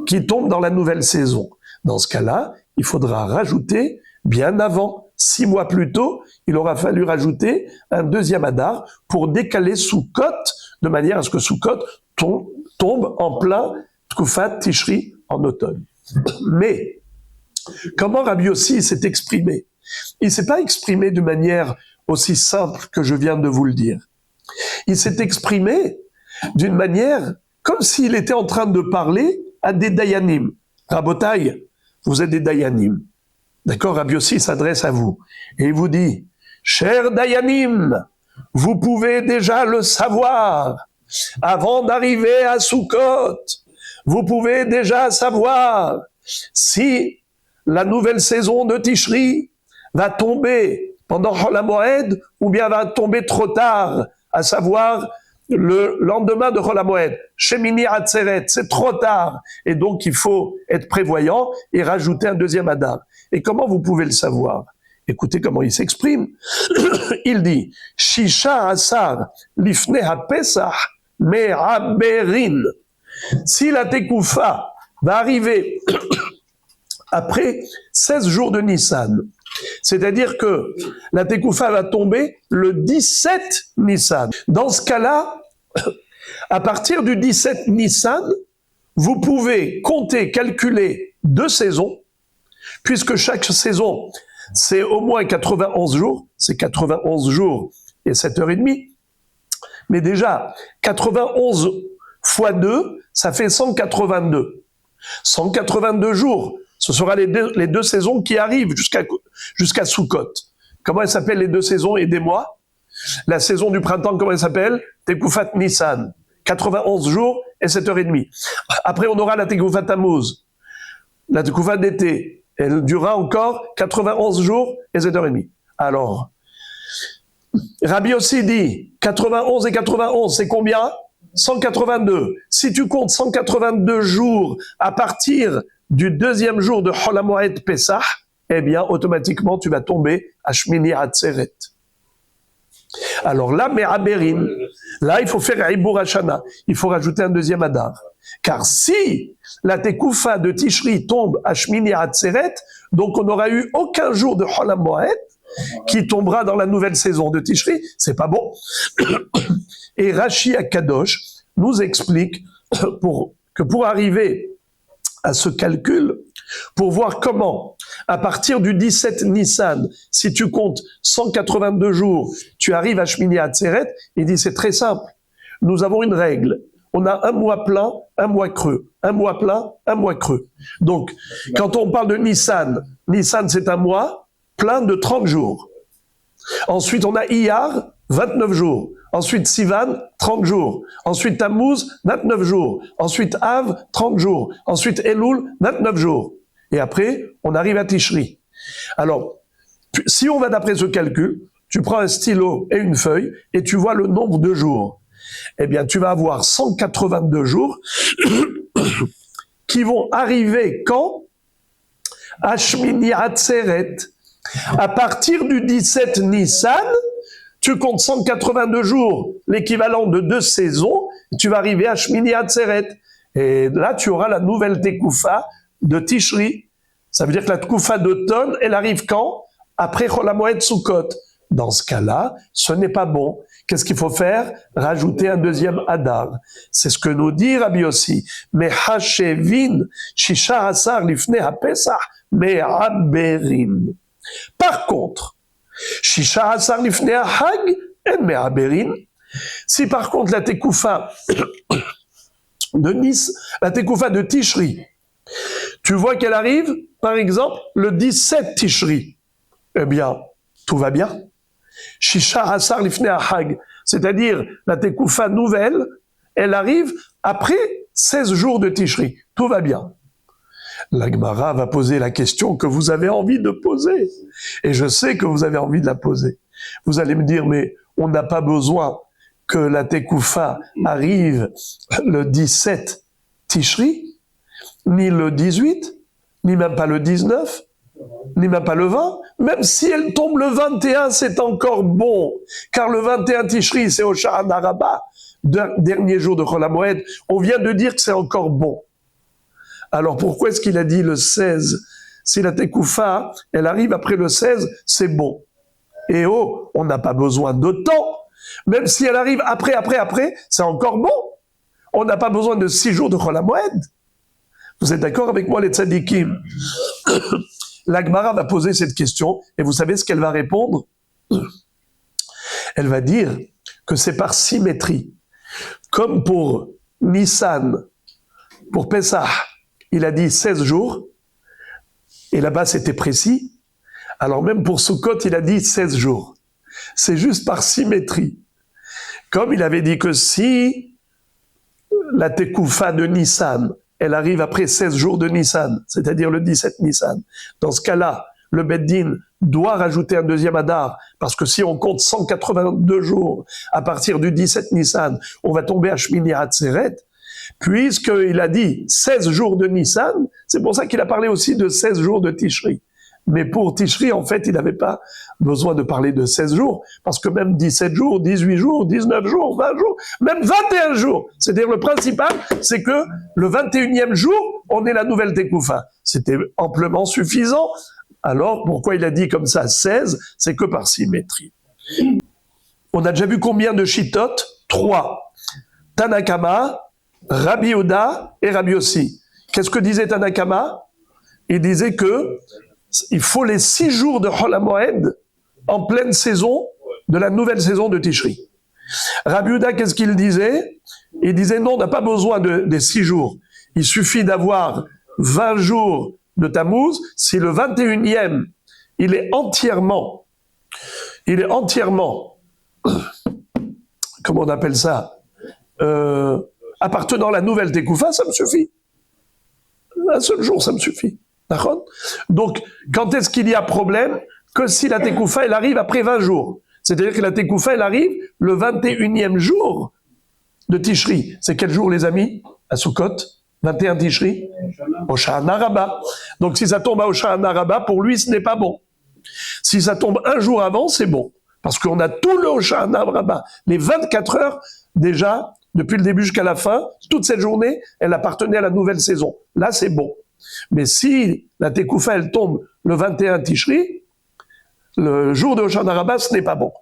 qui tombe dans la nouvelle saison. Dans ce cas-là, il faudra rajouter bien avant, 6 mois plus tôt, il aura fallu rajouter un deuxième Adar pour décaler Sukkot, de manière à ce que Sukkot tombe en plein Tkoufat Tishri en automne. Mais, comment Rabbi Yossi s'est exprimé? Il ne s'est pas exprimé de manière aussi simple que je viens de vous le dire. Il s'est exprimé d'une manière comme s'il était en train de parler à des Dayanim. Rabotai, vous êtes des Dayanim. D'accord, Rabbi Yossi s'adresse à vous. Et il vous dit, chers Dayanim, vous pouvez déjà le savoir. Avant d'arriver à Sukkot, vous pouvez déjà savoir si la nouvelle saison de Tishri va tomber pendant Chol HaMoed ou bien va tomber trop tard, à savoir le lendemain de Chol HaMoed. Shemini Atzeret, c'est trop tard. Et donc, il faut être prévoyant et rajouter un deuxième Adar. Et comment vous pouvez le savoir? Écoutez comment il s'exprime. Il dit, Shisha Asar Lifne HaPesach Me'aberin. Si la Tekoufa va arriver après 16 jours de Nissan, c'est-à-dire que la Tekoufa va tomber le 17 Nissan. Dans ce cas-là, à partir du 17 Nissan, vous pouvez compter, calculer 2 saisons, puisque chaque saison, c'est au moins 91 jours, c'est 91 jours et 7h30. Mais déjà, 91 fois 2, ça fait 182. 182 jours, ce sera les deux saisons qui arrivent jusqu'à Sukkot. Comment elles s'appellent les 2 saisons? Aidez-moi. La saison du printemps, comment elle s'appelle? Tekufat Nissan. 91 jours et 7h30. Après, on aura la Tekufat Tammuz. La Tekufat d'été. Elle durera encore 91 jours et 7h30. Alors, Rabbi Yossi dit 91 et 91, c'est combien? 182. Si tu comptes 182 jours à partir du 2e jour de Chol HaMoed Pesach, eh bien, automatiquement, tu vas tomber à Shmini Atzeret. Alors là, Me'aberin, là, il faut faire Ibur Hashana. Il faut rajouter un deuxième Adar. Car si la Tekoufa de Tishri tombe à Shmini Atzeret, donc on n'aura eu aucun jour de Chol HaMoed qui tombera dans la nouvelle saison de Tishri, c'est pas bon. Et Rashi Akadosh nous explique que pour arriver à ce calcul, pour voir comment, à partir du 17 Nissan, si tu comptes 182 jours, tu arrives à Shmini Atzeret, il dit c'est très simple. Nous avons une règle. On a un mois plein, un mois creux. Un mois plein, un mois creux. Donc, quand on parle de Nissan, Nissan c'est un mois plein de 30 jours. Ensuite, on a Iyar, 29 jours. Ensuite, Sivan, 30 jours. Ensuite, Tammuz, 29 jours. Ensuite, Av, 30 jours. Ensuite, Elul, 29 jours. Et après, on arrive à Tishri. Alors, si on va d'après ce calcul, tu prends un stylo et une feuille et tu vois le nombre de jours. Eh bien, tu vas avoir 182 jours qui vont arriver quand? À Shmini Atzeret. À partir du 17 Nissan, tu comptes 182 jours, l'équivalent de 2 saisons, tu vas arriver à Shmini Atzeret. Et là, tu auras la nouvelle Tekoufa de Tishri. Ça veut dire que la Tekoufa d'automne, elle arrive quand? Après Chol HaMoed Sukkot. Dans ce cas-là, ce n'est pas bon. Qu'est-ce qu'il faut faire? Rajouter un deuxième Adar. C'est ce que nous dit Rabbi Yossi. Mais hashevin shisha asar lifnei hapesach me'aberin. Par contre, shisha asar lifnei hag en me'aberin. Si par contre la tekoufa de Nice, la tekoufa de Tishri, tu vois qu'elle arrive, par exemple, le 17 Tishri, eh bien, tout va bien. Shisha Hasar Lifnei Hag, c'est-à-dire la tekoufa nouvelle, elle arrive après 16 jours de Tishri. Tout va bien. La Gemara va poser la question que vous avez envie de poser. Et je sais que vous avez envie de la poser. Vous allez me dire, mais on n'a pas besoin que la tekoufa arrive le 17 Tishri, ni le 18, ni même pas le 19, ni même pas le 20. Même si elle tombe le 21, c'est encore bon. Car le 21 Tishri, c'est au Sha'an Araba, dernier jour de Chol HaMoed. On vient de dire que c'est encore bon. Alors pourquoi est-ce qu'il a dit le 16? Si la tekoufa, elle arrive après le 16, c'est bon. Et oh, on n'a pas besoin de temps. Même si elle arrive après, c'est encore bon. On n'a pas besoin de 6 jours de Chol HaMoed. Vous êtes d'accord avec moi, les tzadikim? La Gemara va poser cette question, et vous savez ce qu'elle va répondre? Elle va dire que c'est par symétrie. Comme pour Nissan, pour Pessah, il a dit 16 jours, et là-bas c'était précis. Alors même pour Sukkot, il a dit 16 jours. C'est juste par symétrie. Comme il avait dit que si la tekoufa de Nissan, elle arrive après 16 jours de Nissan, c'est-à-dire le 17 Nissan. Dans ce cas-là, le Beddin doit rajouter un deuxième Adar, parce que si on compte 182 jours à partir du 17 Nissan, on va tomber à Shmini Atzeret, puisqu'il a dit 16 jours de Nissan, c'est pour ça qu'il a parlé aussi de 16 jours de Tishri. Mais pour Tishri, en fait, il n'avait pas besoin de parler de 16 jours, parce que même 17 jours, 18 jours, 19 jours, 20 jours, même 21 jours. C'est-à-dire le principal, c'est que le 21e jour, on est la nouvelle tekoufa. C'était amplement suffisant. Alors, pourquoi il a dit comme ça 16? C'est que par symétrie. On a déjà vu combien de Shitot? 3. Tanakama, Rabbi Yehuda et Rabbi Yossi. Qu'est-ce que disait Tanakama? Il disait que il faut les 6 jours de Chol HaMoed en pleine saison de la nouvelle saison de Tishri. Rabbi Yehuda, qu'est-ce qu'il disait? Il disait non, on n'a pas besoin des 6 jours. Il suffit d'avoir 20 jours de Tammuz. Si le 21e, il est entièrement, comment on appelle ça, appartenant à la nouvelle Tekoufa, ça me suffit. Un seul jour, ça me suffit. D'accord? Donc, quand est-ce qu'il y a problème? Que si la Tekoufa, elle arrive après 20 jours. C'est-à-dire que la Tekoufa, elle arrive le 21e jour de Tishri. C'est quel jour, les amis? À Sukkot? 21 Tishri? Au Sha'an Araba. Donc, si ça tombe au Sha'an Araba, pour lui, ce n'est pas bon. Si ça tombe un jour avant, c'est bon. Parce qu'on a tout le Sha'an Araba. Les 24 heures, déjà, depuis le début jusqu'à la fin, toute cette journée, elle appartenait à la nouvelle saison. Là, c'est bon. Mais si la Tekoufa, elle tombe le 21 Tishri, le jour de Hoshana Rabbah, ce n'est pas bon.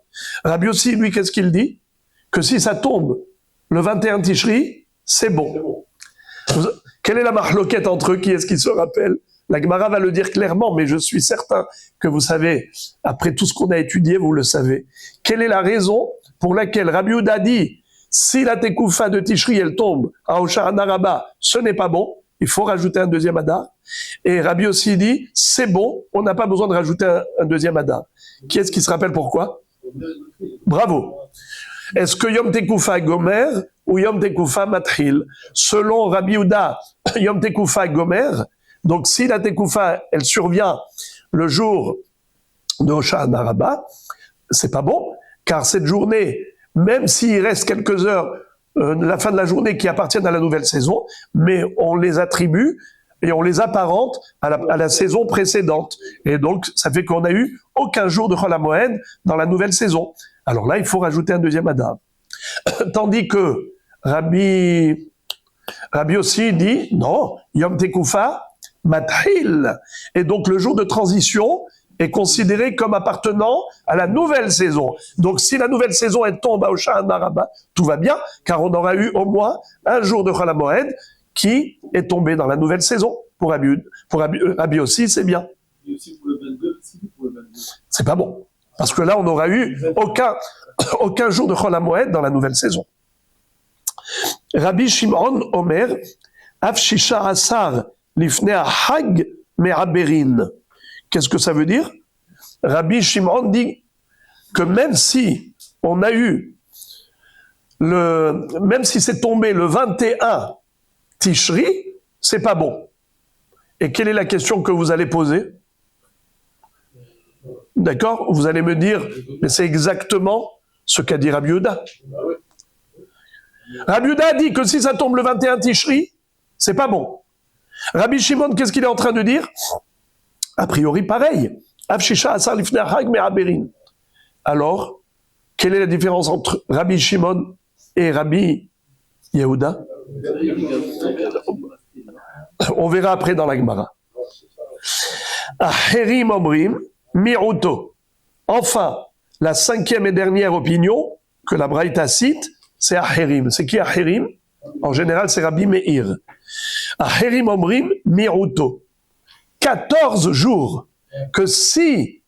Rabbi Yossi, lui, qu'est-ce qu'il dit? Que si ça tombe le 21 Tishri, c'est bon. Quelle est la marloquette entre eux? Qui est-ce qui se rappelle? La Gemara va le dire clairement, mais je suis certain que vous savez, après tout ce qu'on a étudié, vous le savez. Quelle est la raison pour laquelle Rabbi Yehuda dit, si la Tekoufa de Tishri, elle tombe à Hoshana Rabbah, ce n'est pas bon, il faut rajouter un deuxième Adar. Et Rabbi Yossi dit, c'est bon, on n'a pas besoin de rajouter un deuxième Adar. Qui est-ce qui se rappelle pourquoi? Bravo. Est-ce que Yom Tekoufa Gomer ou Yom Tekoufa Matril? Selon Rabbi Yehuda, Yom Tekoufa Gomer, donc si la Tekoufa, elle survient le jour de Hoshana Rabbah, c'est pas bon, car cette journée, même s'il reste quelques heures, la fin de la journée qui appartiennent à la nouvelle saison, mais on les attribue et on les apparente à la saison précédente. Et donc, ça fait qu'on n'a eu aucun jour de Chol HaMoed dans la nouvelle saison. Alors là, il faut rajouter un deuxième Adar. Tandis que Rabbi Yossi dit, non, Yom Tekoufa Matril. Et donc, le jour de transition, est considéré comme appartenant à la nouvelle saison. Donc si la nouvelle saison elle tombe à Hoshana Rabbah, tout va bien, car on aura eu au moins un jour de Chol HaMoed qui est tombé dans la nouvelle saison. Pour Rabbi aussi, c'est bien. Et aussi pour le 22, pour le 22. C'est pas bon. Parce que là, on n'aura eu aucun jour de Chol HaMoed dans la nouvelle saison. Rabbi Shimon Omer, Afshisha Asar Lifnei Hag Me'aberin. Qu'est-ce que ça veut dire? Rabbi Shimon dit que même si on a eu même si c'est tombé le 21 Tishri, c'est pas bon. Et quelle est la question que vous allez poser? D'accord? Vous allez me dire, mais c'est exactement ce qu'a dit Rabbi Yehuda. Rabbi Yehuda a dit que si ça tombe le 21 Tishri, c'est pas bon. Rabbi Shimon, qu'est-ce qu'il est en train de dire? A priori, pareil. Afshisha asar lifnei hag me'aberin. Alors, quelle est la différence entre Rabbi Shimon et Rabbi Yehuda? On verra après dans la Gemara. Acherim omrim miruto. Enfin, la cinquième et dernière opinion que la Braïta cite, c'est Acherim. C'est qui Acherim? En général, c'est Rabbi Meir. Acherim omrim miruto. 14 jours. Que si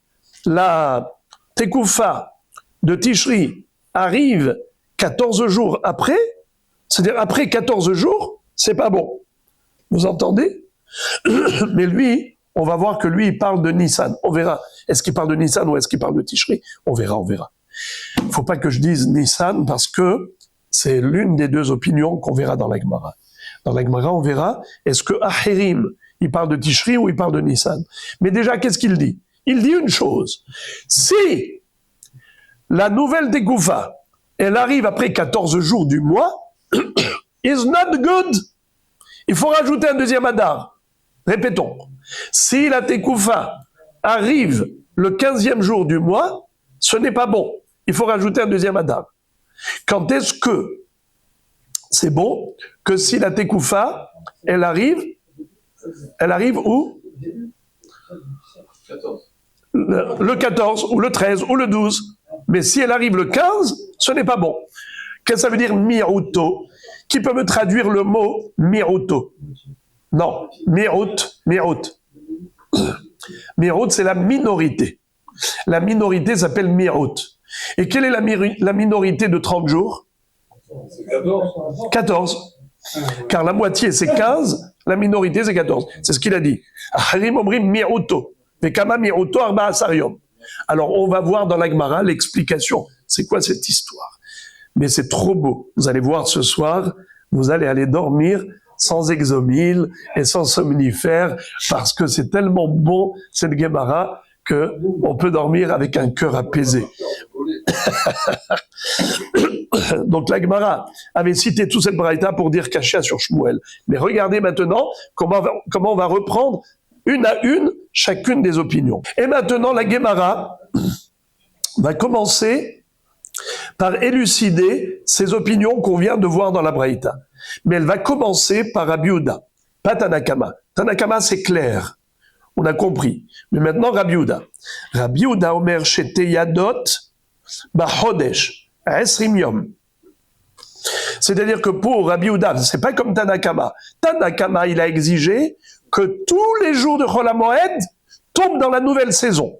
la Tekoufa de Tishri arrive 14 jours après, c'est-à-dire après 14 jours, c'est pas bon. Vous entendez? Mais lui, on va voir que lui, il parle de Nissan. On verra. Est-ce qu'il parle de Nissan ou est-ce qu'il parle de Tishri? On verra. Il faut pas que je dise Nissan parce que c'est l'une des deux opinions qu'on verra dans la Gemara. Dans la Gemara, on verra, est-ce que Acherim, il parle de Tishri ou il parle de Nissan? Mais déjà, qu'est-ce qu'il dit? Il dit une chose. Si la nouvelle Tekoufa, elle arrive après 14 jours du mois, is not good. Il faut rajouter un deuxième Adar. Répétons. Si la Tekoufa arrive le 15e jour du mois, ce n'est pas bon. Il faut rajouter un deuxième Adar. Quand est-ce que c'est bon? Que si la Tekoufa, elle arrive où? 14. Le 14, ou le 13, ou le 12. Mais si elle arrive le 15, ce n'est pas bon. Qu'est-ce que ça veut dire miruto? Qui peut me traduire le mot miruto? Non, mirut. Mirut, c'est la minorité. La minorité s'appelle mirut. Et quelle est la minorité de 30 jours? C'est 14. 14. Car la moitié, c'est 15, la minorité, c'est 14. C'est ce qu'il a dit. Acharim omrim miruto. Vekama miruto arba asariom. Alors, on va voir dans la Gemara l'explication. C'est quoi cette histoire? Mais c'est trop beau. Vous allez voir ce soir, vous allez aller dormir sans exomile et sans somnifère parce que c'est tellement bon, cette Gemara, que on peut dormir avec un cœur apaisé. Donc la Gemara avait cité tout cette braïta pour dire Kashia sur Shmuel. Mais regardez maintenant comment on va reprendre une à une chacune des opinions. Et maintenant la Gemara va commencer par élucider ces opinions qu'on vient de voir dans la braïta. Mais elle va commencer par Rabbi Yehuda, pas Tanakama. Tanakama c'est clair. On a compris. Mais maintenant, Rabbi Yehuda. Rabbi Yehuda omer shete yadot bachodesh esrim yom. C'est-à-dire que pour Rabbi Yehuda, c'est pas comme Tanakama. Tanakama, il a exigé que tous les jours de Chol HaMoed tombent dans la nouvelle saison.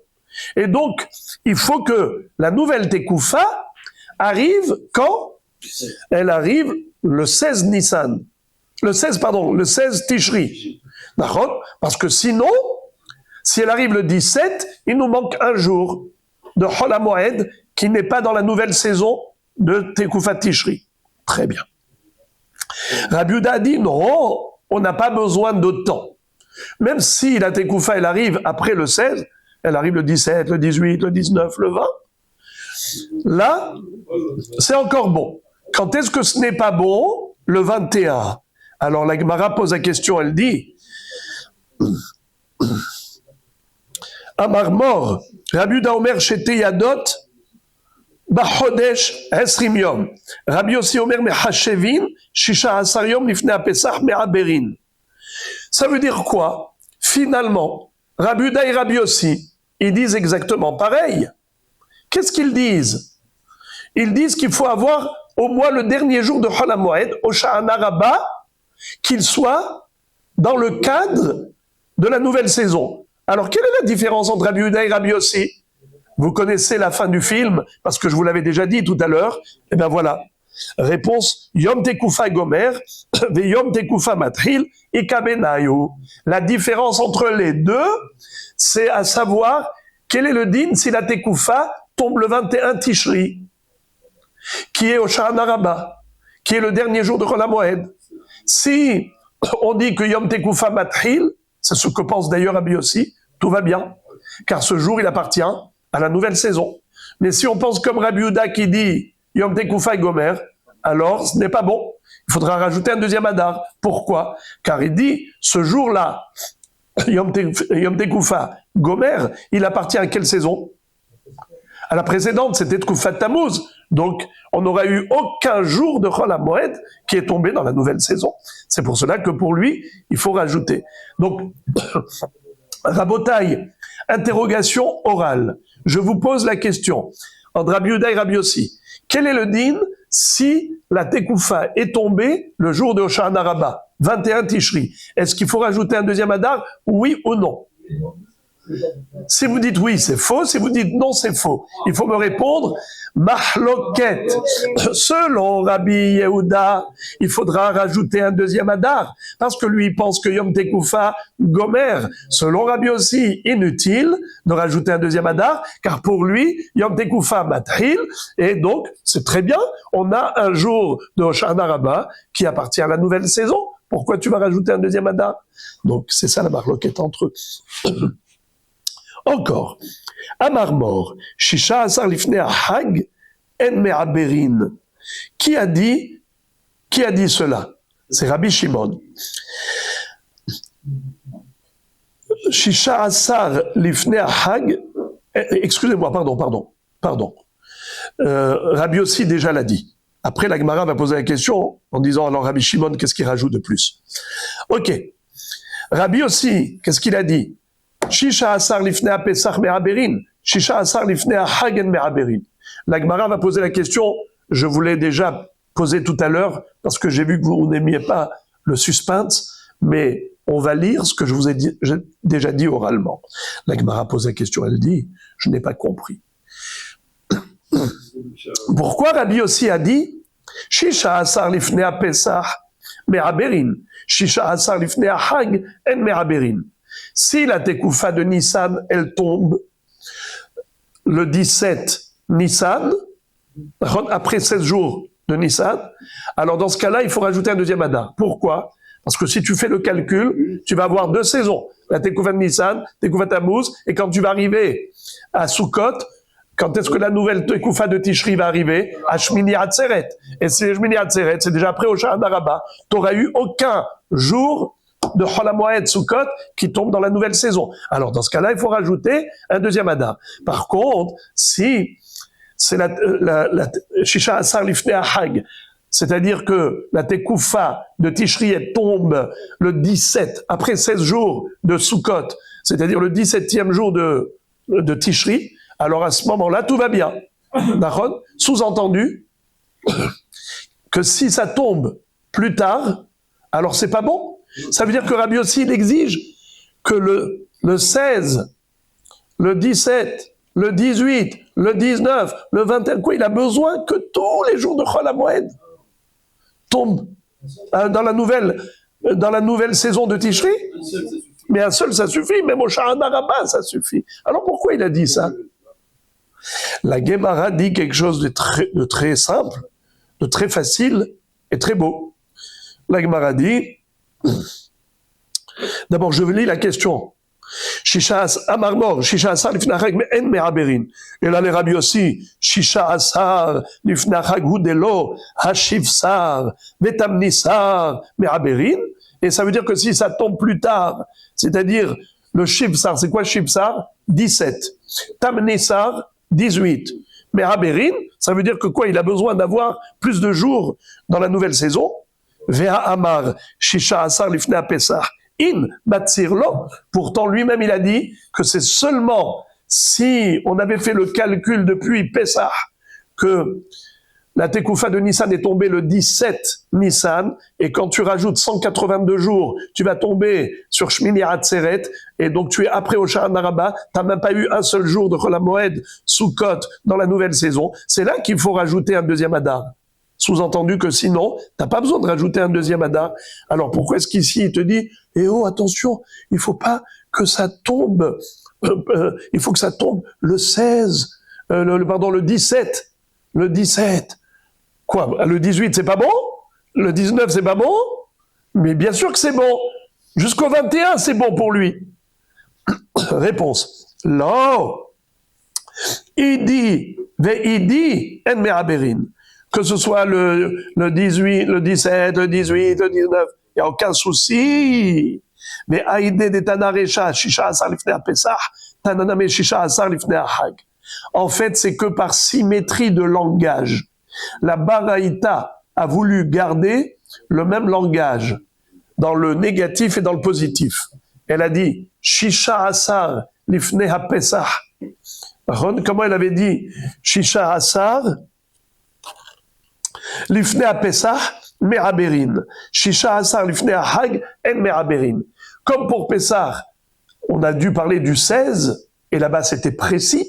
Et donc, il faut que la nouvelle Tekoufa arrive quand? Elle arrive le 16 Nissan. Le 16 Tishri. D'accord? Parce que sinon, si elle arrive le 17, il nous manque un jour de Chol HaMoed qui n'est pas dans la nouvelle saison de Tekoufa Tishri. Très bien. Rabbi Yehuda a dit non, on n'a pas besoin de temps. Même si la Tekoufa, elle arrive après le 16, elle arrive le 17, le 18, le 19, le 20, là, c'est encore bon. Quand est-ce que ce n'est pas bon? Le 21. Alors la Gemara pose la question, elle dit Amar mor, Rabbi Yehuda omer shete yadot bachodesh esrim yom. Rabbi Yossi omer mechashevin shisha asar yom lifnei haPesach me'aberin. Ça veut dire quoi? Finalement, Rabbi Yehuda et Rabbi Yossi, ils disent exactement pareil. Qu'est-ce qu'ils disent? Ils disent qu'il faut avoir au moins le dernier jour de Chol HaMoed, au Sha'ana Rabbah, qu'il soit dans le cadre de la nouvelle saison. Alors, quelle est la différence entre Rabbi Yehuda et Rabbi Yossi? Vous connaissez la fin du film, parce que je vous l'avais déjà dit tout à l'heure. Eh bien voilà. Réponse, Yom Tekufa Gomer, ve Yom Tekufa Matril, et Kabenayu. La différence entre les deux, c'est à savoir quel est le din si la Tekufa tombe le 21 Tishri, qui est au Sha'ana Rabbah, qui est le dernier jour de Chol HaMoed. Si on dit que Yom Tekufa Matril, c'est ce que pense d'ailleurs Rabbi Yossi, tout va bien, car ce jour il appartient à la nouvelle saison. Mais si on pense comme Rabbi Yehuda qui dit Yom Tekufa Gomer, alors ce n'est pas bon. Il faudra rajouter un deuxième Adar. Pourquoi? Car il dit, ce jour-là, Yom Tekufa Gomer, il appartient à quelle saison? À la précédente, c'était Tekufat Tammuz. Donc, on n'aura eu aucun jour de Chol HaMoed qui est tombé dans la nouvelle saison. C'est pour cela que pour lui, il faut rajouter. Donc, Rabotai, interrogation orale. Je vous pose la question, entre Rabbi Yehuda et Rabbi Yossi. Quel est le din si la Tekufa est tombée le jour de Hoshana Rabbah, 21 Tishri? Est-ce qu'il faut rajouter un deuxième Adar, oui ou non? Si vous dites oui, c'est faux. Si vous dites non, c'est faux. Il faut me répondre, Mahloket. Selon Rabbi Yehuda, il faudra rajouter un deuxième Adar, parce que lui, il pense que Yom Tekufa Gomer. Selon Rabbi aussi, inutile de rajouter un deuxième Adar, car pour lui, Yom Tekufa Matril, et donc, c'est très bien, on a un jour de Hoshana Rabbah qui appartient à la nouvelle saison. Pourquoi tu vas rajouter un deuxième Adar? Donc, c'est ça la Mahloket entre eux. Encore, Amar Mor, Shisha Asar Lifnei Hag, En Me'aberin. Qui a dit cela? C'est Rabbi Shimon. Shisha Asar Lifnei Hag, excusez-moi, pardon. Rabbi aussi déjà l'a dit. Après, la Gemara va poser la question en disant, alors Rabbi Shimon, qu'est-ce qu'il rajoute de plus? Ok. Rabbi aussi, qu'est-ce qu'il a dit? Shisha Asar Lifnei Pesach Me'aberin. Shisha Asar Lifnei Hagen Me'aberin. La Gemara va poser la question, je vous l'ai déjà posée tout à l'heure, parce que j'ai vu que vous n'aimiez pas le suspense, mais on va lire ce que je vous ai déjà dit oralement. La Gemara pose la question, elle dit, je n'ai pas compris. Pourquoi Rabbi aussi a dit, Shisha Asar Lifnei Pesach Me'aberin. Shisha Asar Lifnei Hag En Me'aberin. Si la Tekufa de Nissan, elle tombe le 17 Nissan, après 16 jours de Nissan, alors dans ce cas-là, il faut rajouter un deuxième Adar. Pourquoi? Parce que si tu fais le calcul, tu vas avoir deux saisons. La Tekufa de Nissan, Tekufa Tammuz, et quand tu vas arriver à Sukkot, quand est-ce que la nouvelle Tekufa de Tishri va arriver? À Shmini Atzeret. Et c'est Shmini Atzeret, c'est déjà après au Sha'ana Rabbah. Tu n'auras eu aucun jour de Chol HaMoed Sukkot qui tombe dans la nouvelle saison. Alors, dans ce cas-là, il faut rajouter un deuxième Adar. Par contre, si c'est la Shisha Asar Lifnei Hag, c'est-à-dire que la Tekufa de Tishri, elle tombe le 17, après 16 jours de Sukkot, c'est-à-dire le 17e jour de Tishri, alors à ce moment-là, tout va bien. D'accord? Sous-entendu que si ça tombe plus tard, alors c'est pas bon. Ça veut dire que Rabbi aussi, il exige que le 16, le 17, le 18, le 19, le 21, quoi, il a besoin que tous les jours de Chol HaMoed tombent dans la nouvelle saison de Tishri. Mais un seul, ça suffit. Même au Sha'ana Rabbah, ça suffit. Alors pourquoi il a dit ça? La Gemara dit quelque chose de très simple, de très facile et très beau. La Gemara dit, d'abord, je vais lire la question. Shisha Amar Mor, Shisha Asar Lifnei Hag En Me'aberin. Et là, les Rabbi aussi, Shisha Asar Lifnei Hag Hudelo Hashivsar Vetamnisar Me'aberin. Et ça veut dire que si ça tombe plus tard, c'est-à-dire le Shivsar, c'est quoi Shivsar? 17. Tamnisar, 18. Me'aberin, ça veut dire que quoi? Il a besoin d'avoir plus de jours dans la nouvelle saison. Vea Amar, Shisha Asar Lifnei Pesach, In Batzirlo. Pourtant, lui-même, il a dit que c'est seulement si on avait fait le calcul depuis Pessah, que la Tekoufa de Nissan est tombée le 17 Nissan, et quand tu rajoutes 182 jours, tu vas tomber sur Shmini Atzeret, et donc tu es après au Sha'an Araba, t'as même pas eu un seul jour de Chol HaMoed Sukkot dans la nouvelle saison. C'est là qu'il faut rajouter un deuxième Adar. Sous-entendu que sinon, t'as pas besoin de rajouter un deuxième Adar. Alors pourquoi est-ce qu'ici il te dit, eh oh, attention, il faut pas que ça tombe, il faut que ça tombe le 16, le 17, le 17. Quoi, le 18, c'est pas bon? Le 19, c'est pas bon? Mais bien sûr que c'est bon. Jusqu'au 21, c'est bon pour lui. Réponse. Non. Il dit, en me'aberin. Que ce soit le 18, le 17, le 18, le 19, il n'y a aucun souci. Mais Aïdé de Tanarecha, Shisha Asar Lifnei Pesach, Tananame Shisha Asar Lifnei Hag. En fait, c'est que par symétrie de langage. La Baraïta a voulu garder le même langage dans le négatif et dans le positif. Elle a dit Shisha Asar Lifnei HaPesach. Comment elle avait dit Shisha Asar Lifnei HaPesach Me'aberin. Shisha Asar Lifnei Hag En Me'aberin. Comme pour Pessah, on a dû parler du 16 et là-bas c'était précis.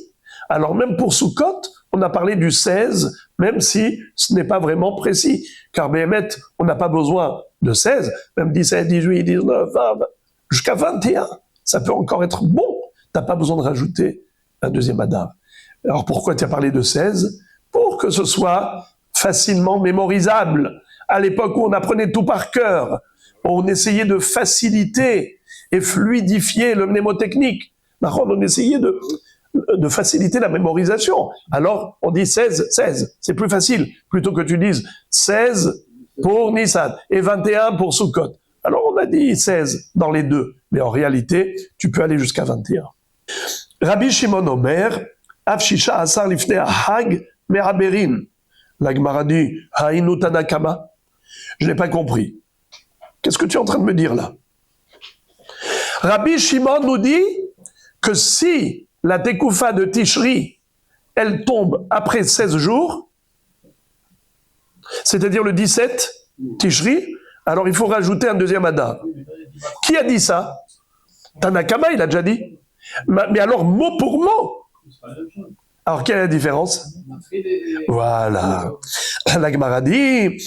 Alors même pour Sukkot, on a parlé du 16, même si ce n'est pas vraiment précis. Car Béhémet, on n'a pas besoin de 16, même 17, 18, 19, 20, jusqu'à 21. Ça peut encore être bon. T'as pas besoin de rajouter un deuxième Adar. Alors pourquoi tu as parlé de 16? Pour que ce soit facilement mémorisable. À l'époque où on apprenait tout par cœur, on essayait de faciliter et fluidifier le mnémotechnique. On essayait de faciliter la mémorisation. Alors, on dit 16, 16. C'est plus facile, plutôt que tu dises 16 pour Nissan et 21 pour Sukkot. Alors, on a dit 16 dans les deux. Mais en réalité, tu peux aller jusqu'à 21. Rabbi Shimon Omer, Afshisha Asar Lifnei Hag Me'aberin. La Gemara dit, Haïnu Tanakama. Je n'ai pas compris. Qu'est-ce que tu es en train de me dire là? Rabbi Shimon nous dit que si la Tekoufa de Tishri, elle tombe après 16 jours, c'est-à-dire le 17 Tishri, alors il faut rajouter un deuxième Adar. Qui a dit ça? Tanakama, il a déjà dit. Mais alors, mot pour mot. Alors, quelle est la différence? Voilà. La Gemara dit,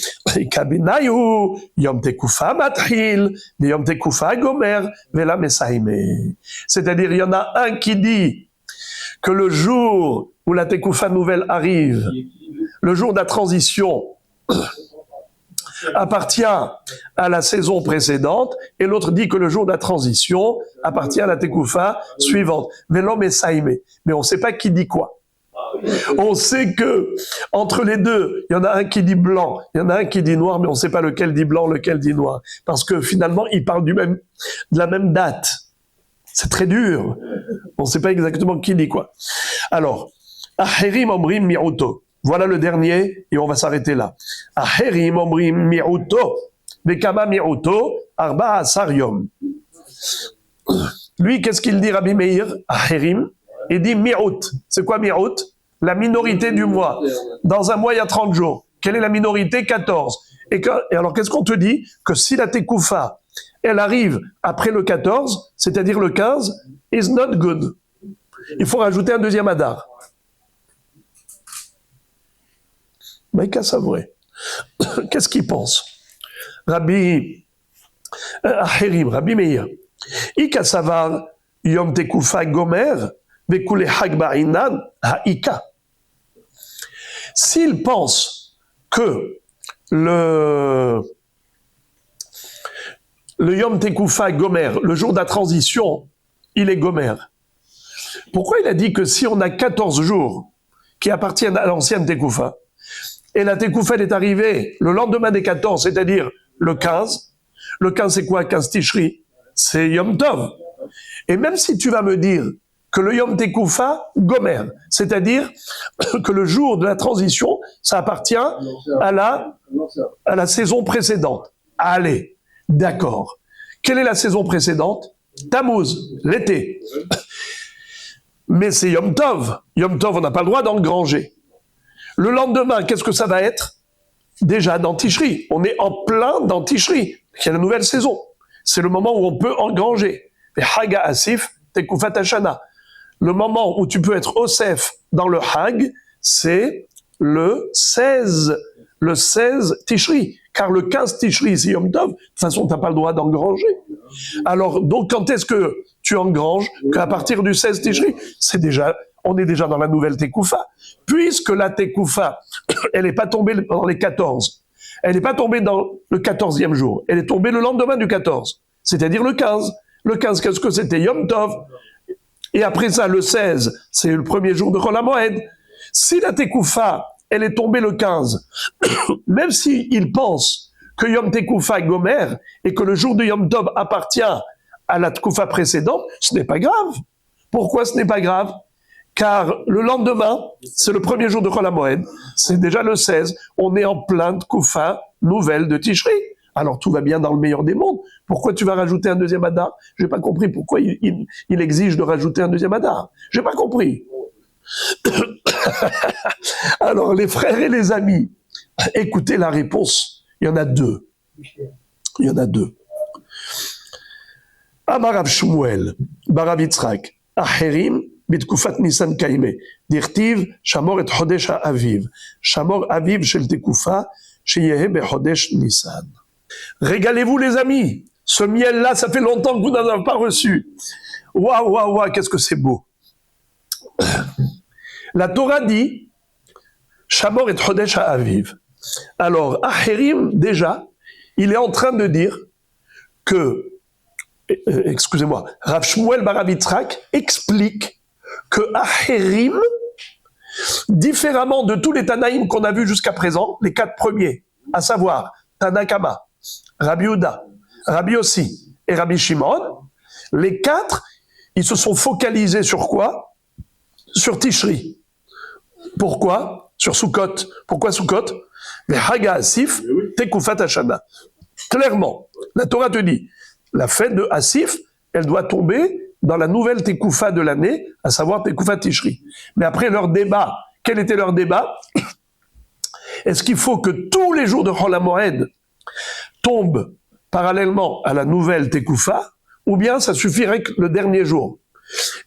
Kabinayu, Yom Tekoufa Matril, Yom Tekoufa Gomer, Vela Mesaime. C'est-à-dire, il y en a un qui dit que le jour où la Tekoufa nouvelle arrive, le jour de la transition, appartient à la saison précédente, et l'autre dit que le jour de la transition appartient à la Tekoufa suivante. Vela Mesaime. Mais on ne sait pas qui dit quoi. On sait que entre les deux, il y en a un qui dit blanc, il y en a un qui dit noir, mais on ne sait pas lequel dit blanc, lequel dit noir, parce que finalement, ils parlent de la même date. C'est très dur. On ne sait pas exactement qui dit quoi. Alors, Aherim Omrim Mi'uto. Voilà le dernier, et on va s'arrêter là. Aherim Omrim Mi'uto. Bekama Mi'uto, Arba Asar Yom. Lui, qu'est-ce qu'il dit, Rabbi Meir? Aherim. Il dit Mi'ut. C'est quoi Mi'ut? La minorité du mois. Dans un mois, il y a 30 jours. Quelle est la minorité? 14. Et alors, qu'est-ce qu'on te dit? Que si la Tekoufa, elle arrive après le 14, c'est-à-dire le 15, is not good. Il faut rajouter un deuxième Adar. Mais qu'à savoir. Qu'est-ce qu'il pense? Rabbi Ahirim, Rabbi Meir. Ika savar Yom Tekoufa Gomer. S'il pense que le Yom Tekoufa Gomer, le jour de la transition, il est Gomer. Pourquoi il a dit que si on a 14 jours qui appartiennent à l'ancienne Tekoufa, et la Tekoufa est arrivée le lendemain des 14, c'est-à-dire le 15 c'est quoi 15 Tishri? C'est Yom Tov. Et même si tu vas me dire que le Yom Tekoufa Gomer, c'est-à-dire que le jour de la transition, ça appartient à la saison précédente. Allez, d'accord. Quelle est la saison précédente? Tammuz, l'été. mais c'est Yom Tov. Yom Tov, on n'a pas le droit d'engranger. Le lendemain, qu'est-ce que ça va être? Déjà dans Tishri. On est en plein dans Tishri, qui est la nouvelle saison. C'est le moment où on peut engranger. Et Haga Asif, Tekufat Hashana. Le moment où tu peux être Osef dans le Hag, c'est le 16 Tishri. Car le 15 Tishri, c'est Yom Tov. De toute façon, tu n'as pas le droit d'engranger. Alors, donc, quand est-ce que tu engranges? Qu'à partir du 16 Tishri, on est déjà dans la nouvelle Tekoufa. Puisque la Tekoufa, elle n'est pas tombée dans les 14. Elle n'est pas tombée dans le 14e jour. Elle est tombée le lendemain du 14. C'est-à-dire le 15. Le 15, qu'est-ce que c'était? Yom Tov. Et après ça, le 16, c'est le premier jour de Chol HaMoed. Si la Tekoufa, elle est tombée le 15, même s'il pense que Yom Tekoufa est Gomer et que le jour de Yom Tov appartient à la Tekoufa précédente, ce n'est pas grave. Pourquoi ce n'est pas grave? Car le lendemain, c'est le premier jour de Chol HaMoed, c'est déjà le 16, on est en plein Tekoufa nouvelle de Tishri. Alors tout va bien dans le meilleur des mondes. Pourquoi tu vas rajouter un deuxième Adar? J'ai pas compris pourquoi il exige de rajouter un deuxième Adar. J'ai pas compris. Alors les frères et les amis, écoutez la réponse. Il y en a deux. Amar Rav Shmuel, Barav Yitzhak, Acherim, Bitkufat Nisan Kaime, Dirtiv, Shamor et Chodesh Aviv, Shamor Aviv shel Tekufa, Sheyehe bechodesh Nisan. Régalez-vous les amis, ce miel-là, ça fait longtemps que vous n'en avez pas reçu. Waouh, qu'est-ce que c'est beau. La Torah dit, Shamor et Chodesh Aviv. Alors, Acherim, déjà, il est en train de dire que, Rav Shmuel Barav Yitzhak explique que Acherim, différemment de tous les Tanaïm qu'on a vus jusqu'à présent, les 4 premiers, à savoir Tanakama, Rabbi Yehuda, Rabbi Yossi et Rabbi Shimon, les 4, ils se sont focalisés sur quoi? Sur Tishri. Pourquoi? Sur Sukkot. Pourquoi Sukkot? Mais Haga Asif, Tekufat Hashana. Clairement, la Torah te dit, la fête de Asif, elle doit tomber dans la nouvelle Tekoufa de l'année, à savoir Tekufat Tishri. Mais après leur débat, quel était leur débat? Est-ce qu'il faut que tous les jours de Chol HaMoed tombent parallèlement à la nouvelle Tekoufa, ou bien ça suffirait que le dernier jour?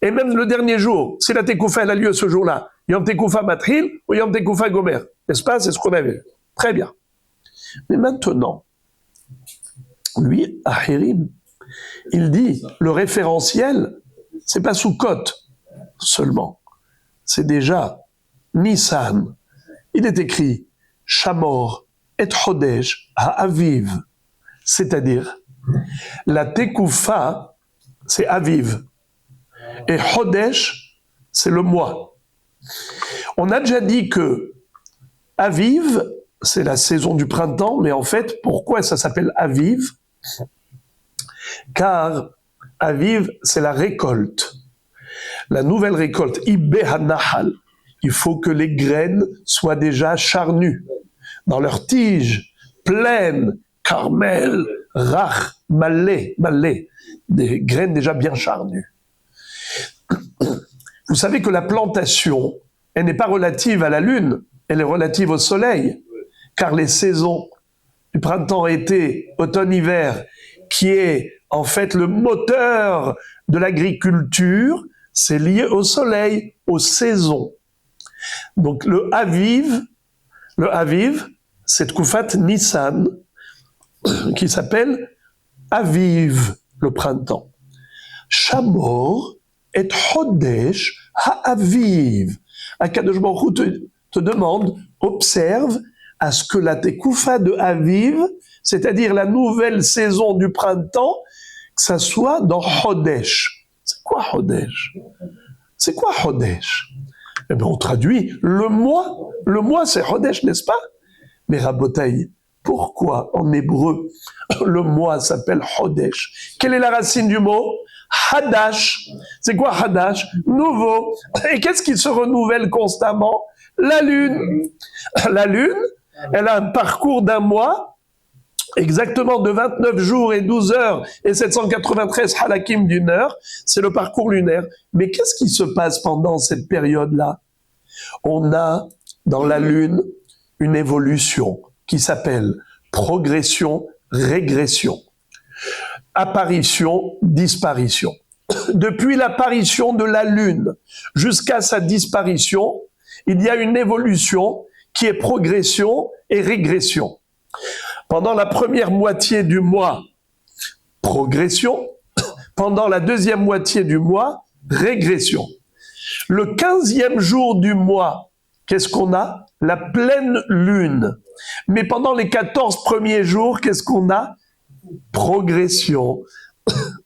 Et même le dernier jour, si la Tekoufa elle a lieu ce jour-là, Yom Tekoufa Matril ou Yom Tekoufa Gomer, n'est-ce pas? C'est ce qu'on avait. Très bien. Mais maintenant, lui, Acherim, il dit, le référentiel, c'est pas Sukkot seulement, c'est déjà Nissan. Il est écrit Shamor et Chodesh Ha'aviv, c'est-à-dire la Tekoufa, c'est Aviv, et Chodesh, c'est le mois. On a déjà dit que Aviv, c'est la saison du printemps, mais en fait, pourquoi ça s'appelle Aviv? Car Aviv, c'est la récolte. La nouvelle récolte, Ibé HaNahal. Il faut que les graines soient déjà charnues, dans leurs tiges, pleines, carmel, rach, malé, des graines déjà bien charnues. Vous savez que la plantation, elle n'est pas relative à la lune, elle est relative au soleil, car les saisons du printemps, été, automne, hiver, qui est en fait le moteur de l'agriculture, c'est lié au soleil, aux saisons. Donc le Aviv, c'est Tekufat Nissan, qui s'appelle Aviv, le printemps. Shamor et Chodesh Ha'aviv. Akadosh Baruch Hu te demande, observe à ce que la Tekoufa de Aviv, c'est-à-dire la nouvelle saison du printemps, que ça soit dans Chodesh. C'est quoi Chodesh? C'est quoi Chodesh? Eh bien, on traduit le mois. Le mois, c'est Chodesh, n'est-ce pas? Mais Rabotaï, pourquoi en hébreu le mois s'appelle Chodesh? Quelle est la racine du mot? Hadash. C'est quoi Hadash? Nouveau. Et qu'est-ce qui se renouvelle constamment? La lune. La lune, elle a un parcours d'un mois exactement de 29 jours et 12 heures et 793 halakim d'une heure, c'est le parcours lunaire. Mais qu'est-ce qui se passe pendant cette période-là? On a dans la Lune une évolution qui s'appelle progression, régression, apparition, disparition. Depuis l'apparition de la Lune jusqu'à sa disparition, il y a une évolution qui est progression et régression. Pendant la première moitié du mois, progression. Pendant la deuxième moitié du mois, régression. Le 15e jour du mois, qu'est-ce qu'on a? La pleine lune. Mais pendant les 14 premiers jours, qu'est-ce qu'on a? Progression.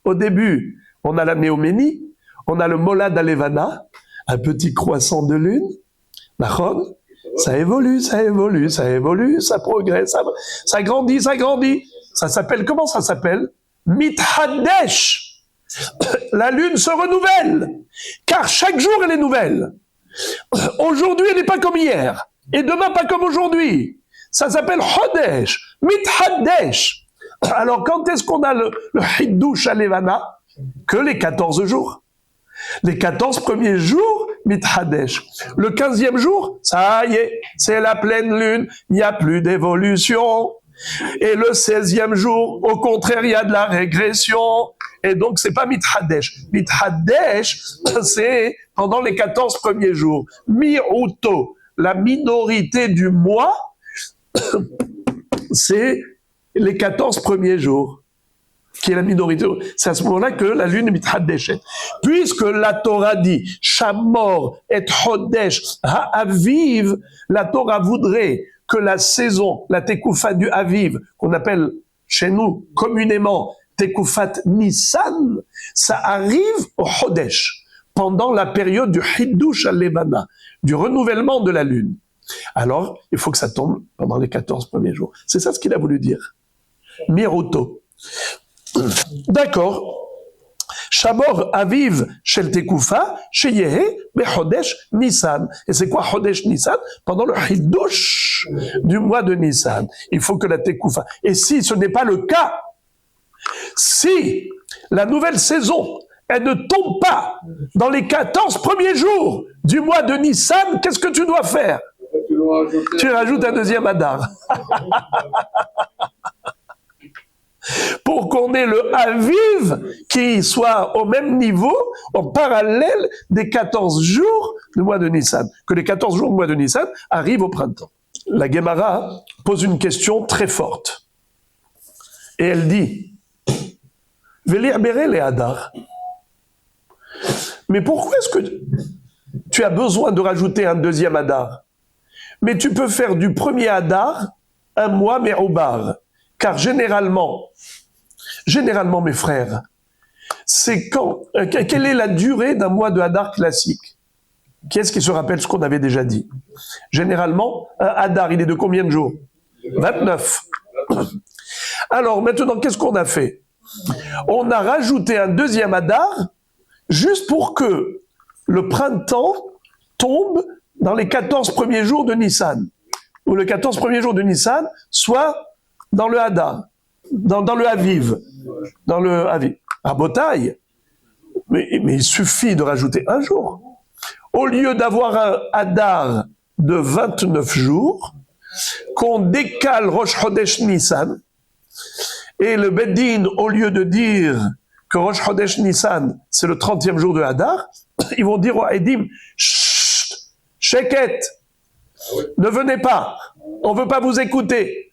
Au début, on a la néoménie, on a le molad alevana, un petit croissant de lune. Nachon, ça évolue, ça évolue, ça évolue, ça progresse, ça grandit, ça grandit. Ça s'appelle, comment ça s'appelle? Mithadesh. La lune se renouvelle, car chaque jour elle est nouvelle. Aujourd'hui, elle n'est pas comme hier, et demain pas comme aujourd'hui. Ça s'appelle Chodesh, Mithadesh. Alors, quand est-ce qu'on a le Hiddush Alevana? Que les 14 jours. Les 14 premiers jours, Mithadesh. Le 15e jour, ça y est, c'est la pleine lune, il n'y a plus d'évolution. Et le 16e jour, au contraire, il y a de la régression. Et donc, c'est pas Mithadesh. Mithadesh, c'est pendant les 14 premiers jours. Mi'uto, la minorité du mois, c'est les 14 premiers jours, qui est la minorité. C'est à ce moment-là que la lune est Mithaddeshet. Puisque la Torah dit Shamor et Chodesh Ha'aviv, la Torah voudrait que la saison, la Tekoufa du Aviv, qu'on appelle chez nous communément Tekoufat Nissan, ça arrive au Chodesh, pendant la période du Hiddush al-Levana, du renouvellement de la lune. Alors, il faut que ça tombe pendant les 14 premiers jours. C'est ça ce qu'il a voulu dire. Miroto. D'accord. Shamor Aviv Shel Tekoufa, Sheyehe, Bechodesh Nissan. Et c'est quoi Chodesh Nissan? Pendant le Hiddush du mois de Nissan. Il faut que la Tekoufa. Et si ce n'est pas le cas, si la nouvelle saison, elle ne tombe pas dans les 14 premiers jours du mois de Nissan, qu'est-ce que tu dois faire? Tu rajoutes un deuxième Adar. Pour qu'on ait le Aviv qui soit au même niveau, en parallèle des 14 jours du mois de Nissan. Que les 14 jours du mois de Nissan arrivent au printemps. La Gemara pose une question très forte. Et elle dit, Veli'abere le Adar. Mais pourquoi est-ce que tu as besoin de rajouter un deuxième Adar? Mais tu peux faire du premier Adar un mois Me'oubar. Car généralement, mes frères, c'est quand, quelle est la durée d'un mois de Hadar classique? Qui est-ce qui se rappelle ce qu'on avait déjà dit? Généralement, un Hadar, il est de combien de jours? 29. Alors maintenant, qu'est-ce qu'on a fait? On a rajouté un deuxième Hadar juste pour que le printemps tombe dans les 14 premiers jours de Nissan. Ou le 14 premiers jours de Nissan soit dans le Hadar, dans le Aviv, à Botaï. Mais il suffit de rajouter un jour. Au lieu d'avoir un Hadar de 29 jours, qu'on décale Rosh Chodesh Nissan, et le Beddin, au lieu de dire que Rosh Chodesh Nissan, c'est le 30e jour de Hadar, ils vont dire au Haïdim, chut, sheket, ne venez pas, on ne veut pas vous écouter.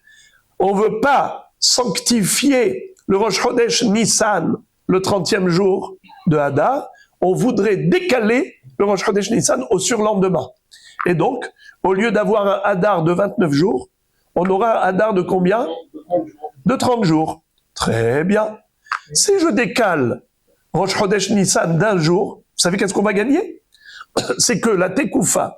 On ne veut pas sanctifier le Rosh Chodesh Nissan, le 30e jour de Hadar. On voudrait décaler le Rosh Chodesh Nissan au surlendemain. Et donc, au lieu d'avoir un Hadar de 29 jours, on aura un Hadar de combien? De 30 jours. Très bien. Si je décale Rosh Chodesh Nissan d'un jour, vous savez qu'est-ce qu'on va gagner? C'est que la Tekoufa,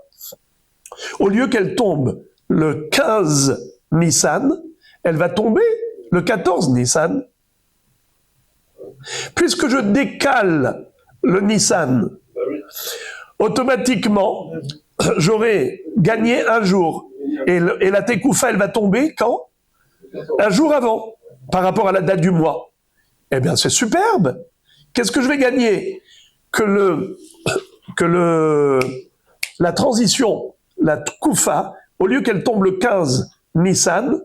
au lieu qu'elle tombe le 15 Nissan, elle va tomber le 14 Nissan. Puisque je décale le Nissan, automatiquement, j'aurai gagné un jour. Et la Tekoufa, elle va tomber quand? Un jour avant, par rapport à la date du mois. Eh bien, c'est superbe. Qu'est-ce que je vais gagner? La transition, la Tkoufa, au lieu qu'elle tombe le 15 Nissan,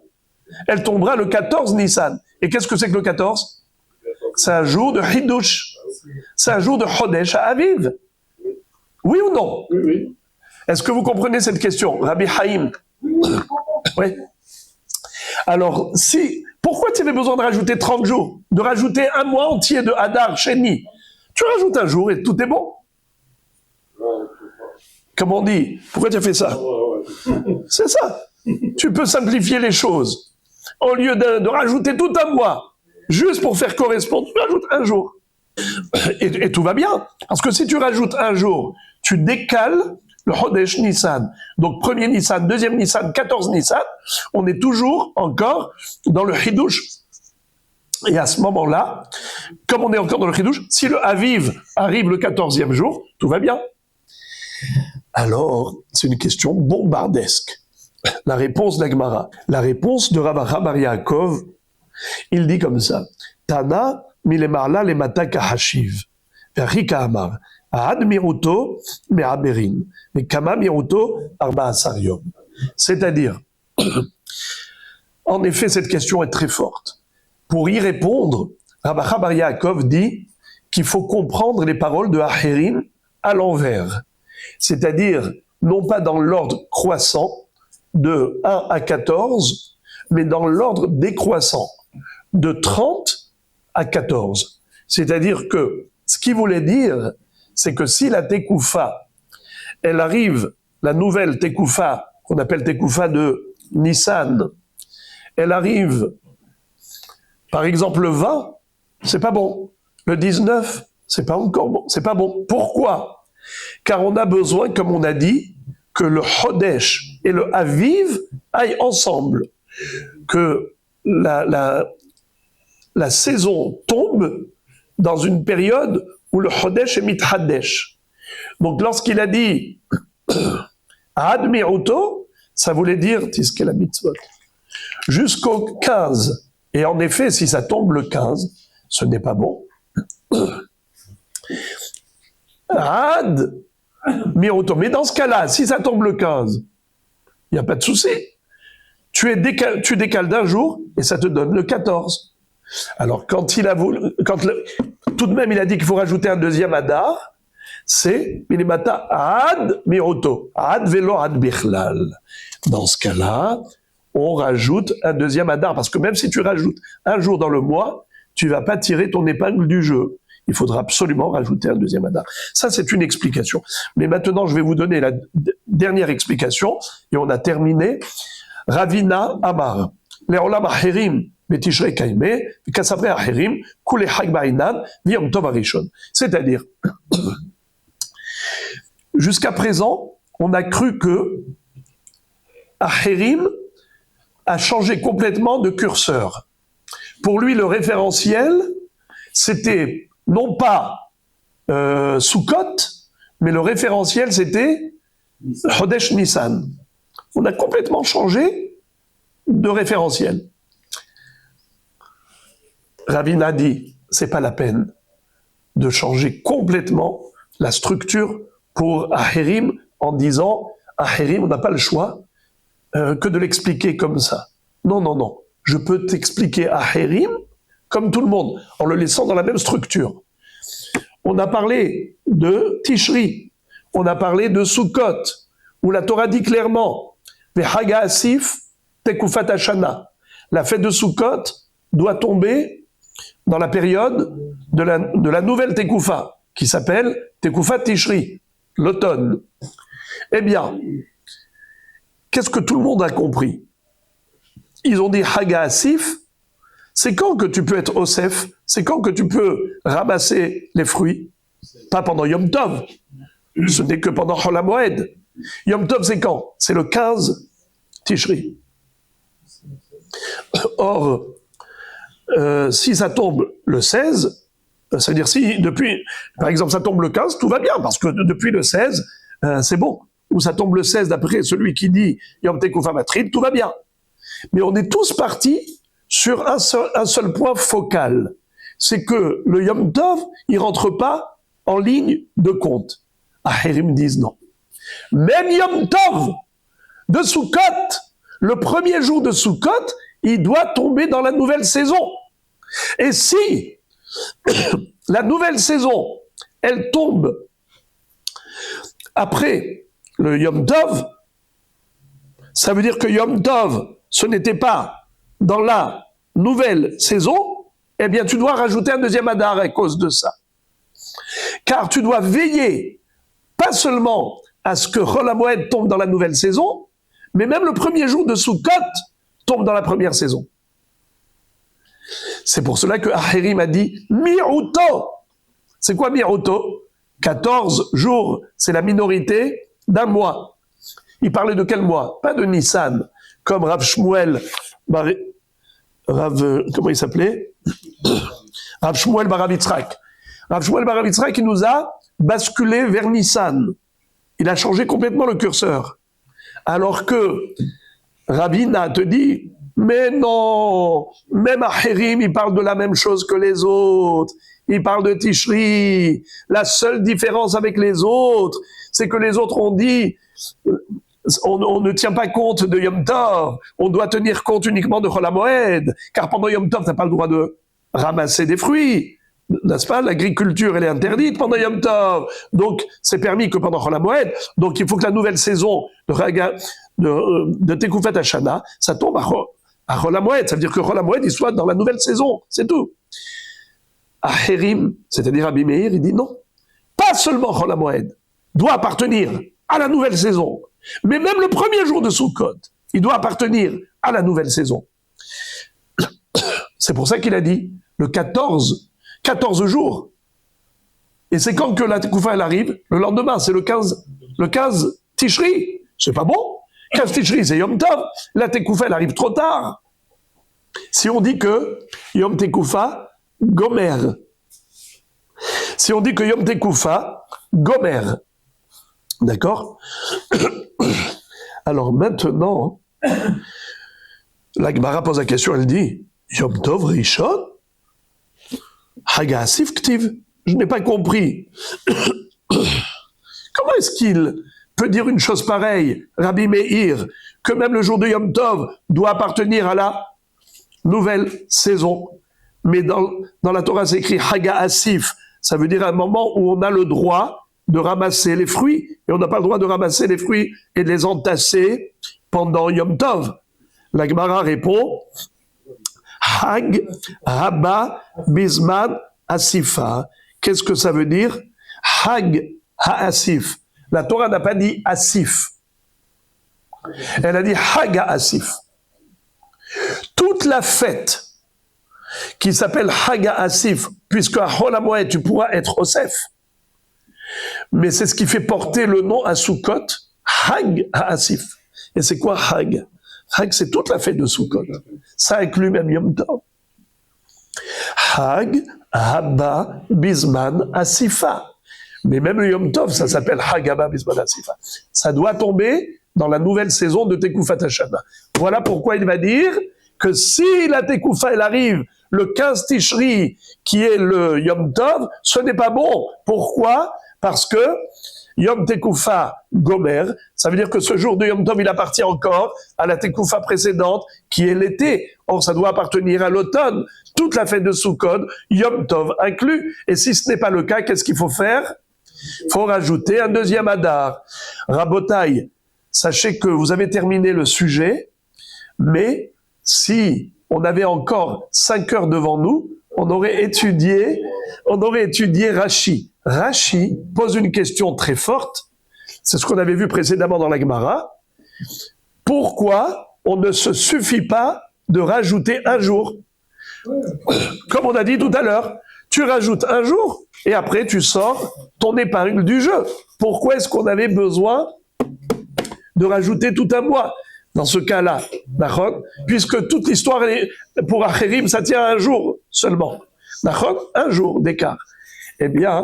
elle tombera le 14 Nissan. Et qu'est-ce que c'est que le 14? C'est un jour de Hidush. C'est un jour de Chodesh à Aviv. Oui ou non? Oui, oui. Est-ce que vous comprenez cette question, Rabbi Haïm? Oui. Alors, pourquoi tu avais besoin de rajouter 30 jours? De rajouter un mois entier de Hadar, Sheni? Tu rajoutes un jour et tout est bon. Comme on dit, pourquoi tu as fait ça? C'est ça. Tu peux simplifier les choses. Au lieu de rajouter tout un mois, juste pour faire correspondre, tu rajoutes un jour. Et tout va bien. Parce que si tu rajoutes un jour, tu décales le Chodesh Nissan. Donc, premier Nissan, deuxième Nissan, 14 Nissan, on est toujours encore dans le Hidush. Et à ce moment-là, comme on est encore dans le Hidush, si le Aviv arrive le 14e jour, tout va bien. Alors, c'est une question bombardesque. La réponse d'Agmara, la réponse de Rav Acha bar Yaakov, il dit comme ça, Tana milemarla lemata kahashiv, ve'achika amar, ahad miruto me'aberin, ve'kama miruto arba asar yom. C'est-à-dire, en effet, cette question est très forte. Pour y répondre, Rav Acha bar Yaakov dit qu'il faut comprendre les paroles de Acherim à l'envers. C'est-à-dire, non pas dans l'ordre croissant, de 1 à 14, mais dans l'ordre décroissant, de 30 à 14. C'est-à-dire que, ce qu'il voulait dire, c'est que si la Tekoufa, elle arrive, la nouvelle Tekoufa, qu'on appelle Tekoufa de Nissan, elle arrive, par exemple, le 20, c'est pas bon. Le 19, c'est pas encore bon. C'est pas bon. Pourquoi? Car on a besoin, comme on a dit, que le Chodesh et le Aviv aillent ensemble. Que la saison tombe dans une période où le Chodesh est mithadesh. Donc lorsqu'il a dit Ad miruto, ça voulait dire Tiske la mitzvot. Jusqu'au 15. Et en effet, si ça tombe le 15, ce n'est pas bon. Ad miruto. Mais dans ce cas-là, si ça tombe le 15, il n'y a pas de souci. Tu décales d'un jour et ça te donne le 14. Alors, quand il a voulu, tout de même, il a dit qu'il faut rajouter un deuxième Adar, c'est Minimata Ad Miroto, Ad Velo Ad Bichlal. Dans ce cas-là, on rajoute un deuxième Adar, parce que même si tu rajoutes un jour dans le mois, tu vas pas tirer ton épingle du jeu. Il faudra absolument rajouter un deuxième Adar. Ça, c'est une explication. Mais maintenant, je vais vous donner la dernière explication, et on a terminé. Ravina Amar, Leolam Acherim, Betishrei Kaime, Kassavrei Acherim, Kule Hag Bainan, Yom Tov Arishon. C'est-à-dire, jusqu'à présent, on a cru que Acherim a changé complètement de curseur. Pour lui, le référentiel, c'était non pas Sukkot, mais le référentiel, c'était Chodesh Nissan. On a complètement changé de référentiel. Ravina dit, c'est pas la peine de changer complètement la structure pour Acherim en disant, Acherim, on n'a pas le choix que de l'expliquer comme ça. Non, non, non. Je peux t'expliquer Acherim comme tout le monde, en le laissant dans la même structure. On a parlé de Tishri, on a parlé de Sukkot, où la Torah dit clairement, Vehaga Asif, Tekufat Hashana. La fête de Sukkot doit tomber dans la période de la nouvelle Tekufa, qui s'appelle Tekufat Tishri, l'automne. Eh bien, qu'est-ce que tout le monde a compris? Ils ont dit Haga Asif, c'est quand que tu peux être Osef? C'est quand que tu peux ramasser les fruits? Pas pendant Yom Tov. Ce n'est que pendant Chol HaMoed. Yom Tov, c'est quand? C'est le 15 Tishri. Or, si ça tombe le 16, c'est-à-dire si depuis, par exemple, ça tombe le 15, tout va bien, parce que depuis le 16, c'est bon. Ou ça tombe le 16 d'après celui qui dit Yom Tekufa Matrid, tout va bien. Mais on est tous partis sur un seul point focal. C'est que le Yom Tov, il rentre pas en ligne de compte. Ahérim disent non. Même Yom Tov de Sukkot, le premier jour de Sukkot, il doit tomber dans la nouvelle saison. Et si la nouvelle saison, elle tombe après le Yom Tov, ça veut dire que Yom Tov, ce n'était pas dans la nouvelle saison, eh bien tu dois rajouter un deuxième Adar à cause de ça. Car tu dois veiller, pas seulement à ce que Chol HaMoed tombe dans la nouvelle saison, mais même le premier jour de Sukkot tombe dans la première saison. C'est pour cela que Ahérim a dit Miruto. C'est quoi Miruto? 14 jours, c'est la minorité d'un mois. Il parlait de quel mois? Pas de Nissan, comme Rav Shmuel, comment il s'appelait? Rav Shmuel Barav Yitzhak. Rav Shmuel Barav Yitzhak, il nous a basculé vers Nissan. Il a changé complètement le curseur. Alors que Rabina te dit, mais non, même Ahérim, il parle de la même chose que les autres. Il parle de Tishri. La seule différence avec les autres, c'est que les autres ont dit, on ne tient pas compte de Yom Tov. On doit tenir compte uniquement de Chol HaMoed. Car pendant Yom Tov, tu n'as pas le droit de ramasser des fruits. N'est-ce pas? L'agriculture, elle est interdite pendant Yom Tov. Donc, c'est permis que pendant Chol HaMoed. Donc, il faut que la nouvelle saison de Tekufat Hashana, ça tombe à Chol HaMoed. Ça veut dire que Chol HaMoed, il soit dans la nouvelle saison. C'est tout. Ahérim, c'est-à-dire Rabbi Meir, il dit non. Pas seulement Chol HaMoed doit appartenir à la nouvelle saison, mais même le premier jour de Sukkot, il doit appartenir à la nouvelle saison. C'est pour ça qu'il a dit le 14 jours. Et c'est quand que la Tekoufa elle arrive? Le lendemain, c'est le 15 Tishri. C'est pas bon. 15 Tishri, c'est Yom Tov. La Tekoufa elle arrive trop tard. Si on dit que Yom Tekoufa, Gomer. Si on dit que Yom Tekoufa, Gomer. D'accord? Alors maintenant, la Gemara pose la question, elle dit Yom Tov Rishon Haga Asif Ktiv. Je n'ai pas compris. Comment est-ce qu'il peut dire une chose pareille, Rabbi Meir, que même le jour de Yom Tov doit appartenir à la nouvelle saison? Mais dans la Torah, c'est écrit Haga Asif. Ça veut dire un moment où on a le droit de ramasser les fruits, et on n'a pas le droit de ramasser les fruits et de les entasser pendant Yom Tov. La Gemara répond Hag Haba Bisman Asifa. Qu'est-ce que ça veut dire? Hag Ha-Asif. La Torah n'a pas dit Asif. Elle a dit Hag Ha-Asif. Toute la fête qui s'appelle Hag Ha-Asif, puisque à Chol HaMoed tu pourras être Osef, mais c'est ce qui fait porter le nom à Sukkot, Hag Ha-Asif. Et c'est quoi Hag? Hag, c'est toute la fête de Sukkot. Ça inclut même Yom Tov. Hag Haba Bisman Asifa. Mais même le Yom Tov, ça s'appelle Hag Haba Bisman Asifa. Ça doit tomber dans la nouvelle saison de Tekufat Hashana. Voilà pourquoi il va dire que si la Tekufa, elle arrive le 15 Tishri, qui est le Yom Tov, ce n'est pas bon. Pourquoi? Parce que Yom Tekoufa Gomer, ça veut dire que ce jour de Yom Tov, il appartient encore à la Tekoufa précédente, qui est l'été. Or, ça doit appartenir à l'automne. Toute la fête de Sukkot, Yom Tov inclus. Et si ce n'est pas le cas, qu'est-ce qu'il faut faire? Il faut rajouter un deuxième Adar. Rabotai, sachez que vous avez terminé le sujet, mais si on avait encore 5 heures devant nous, on aurait étudié Rashi. Rashi pose une question très forte, c'est ce qu'on avait vu précédemment dans la Gemara. Pourquoi on ne se suffit pas de rajouter un jour? Comme on a dit tout à l'heure, tu rajoutes un jour et après tu sors ton épingle du jeu. Pourquoi est-ce qu'on avait besoin de rajouter tout un mois dans ce cas-là, d'accord? Puisque toute l'histoire pour Acherim, ça tient un jour seulement, d'accord? Un jour d'écart. Eh bien,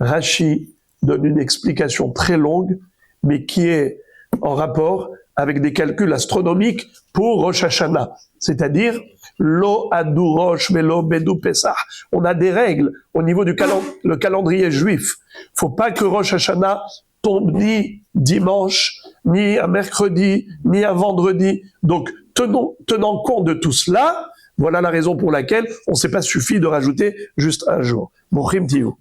Rashi donne une explication très longue, mais qui est en rapport avec des calculs astronomiques pour Rosh Hashanah. C'est-à-dire, Lo adu rosh velo bedou pesach. On a des règles au niveau du le calendrier juif. Faut pas que Rosh Hashanah tombe ni dimanche, ni un mercredi, ni un vendredi. Donc, tenant compte de tout cela, voilà la raison pour laquelle on ne s'est pas suffi de rajouter juste un jour. Mochim tiou.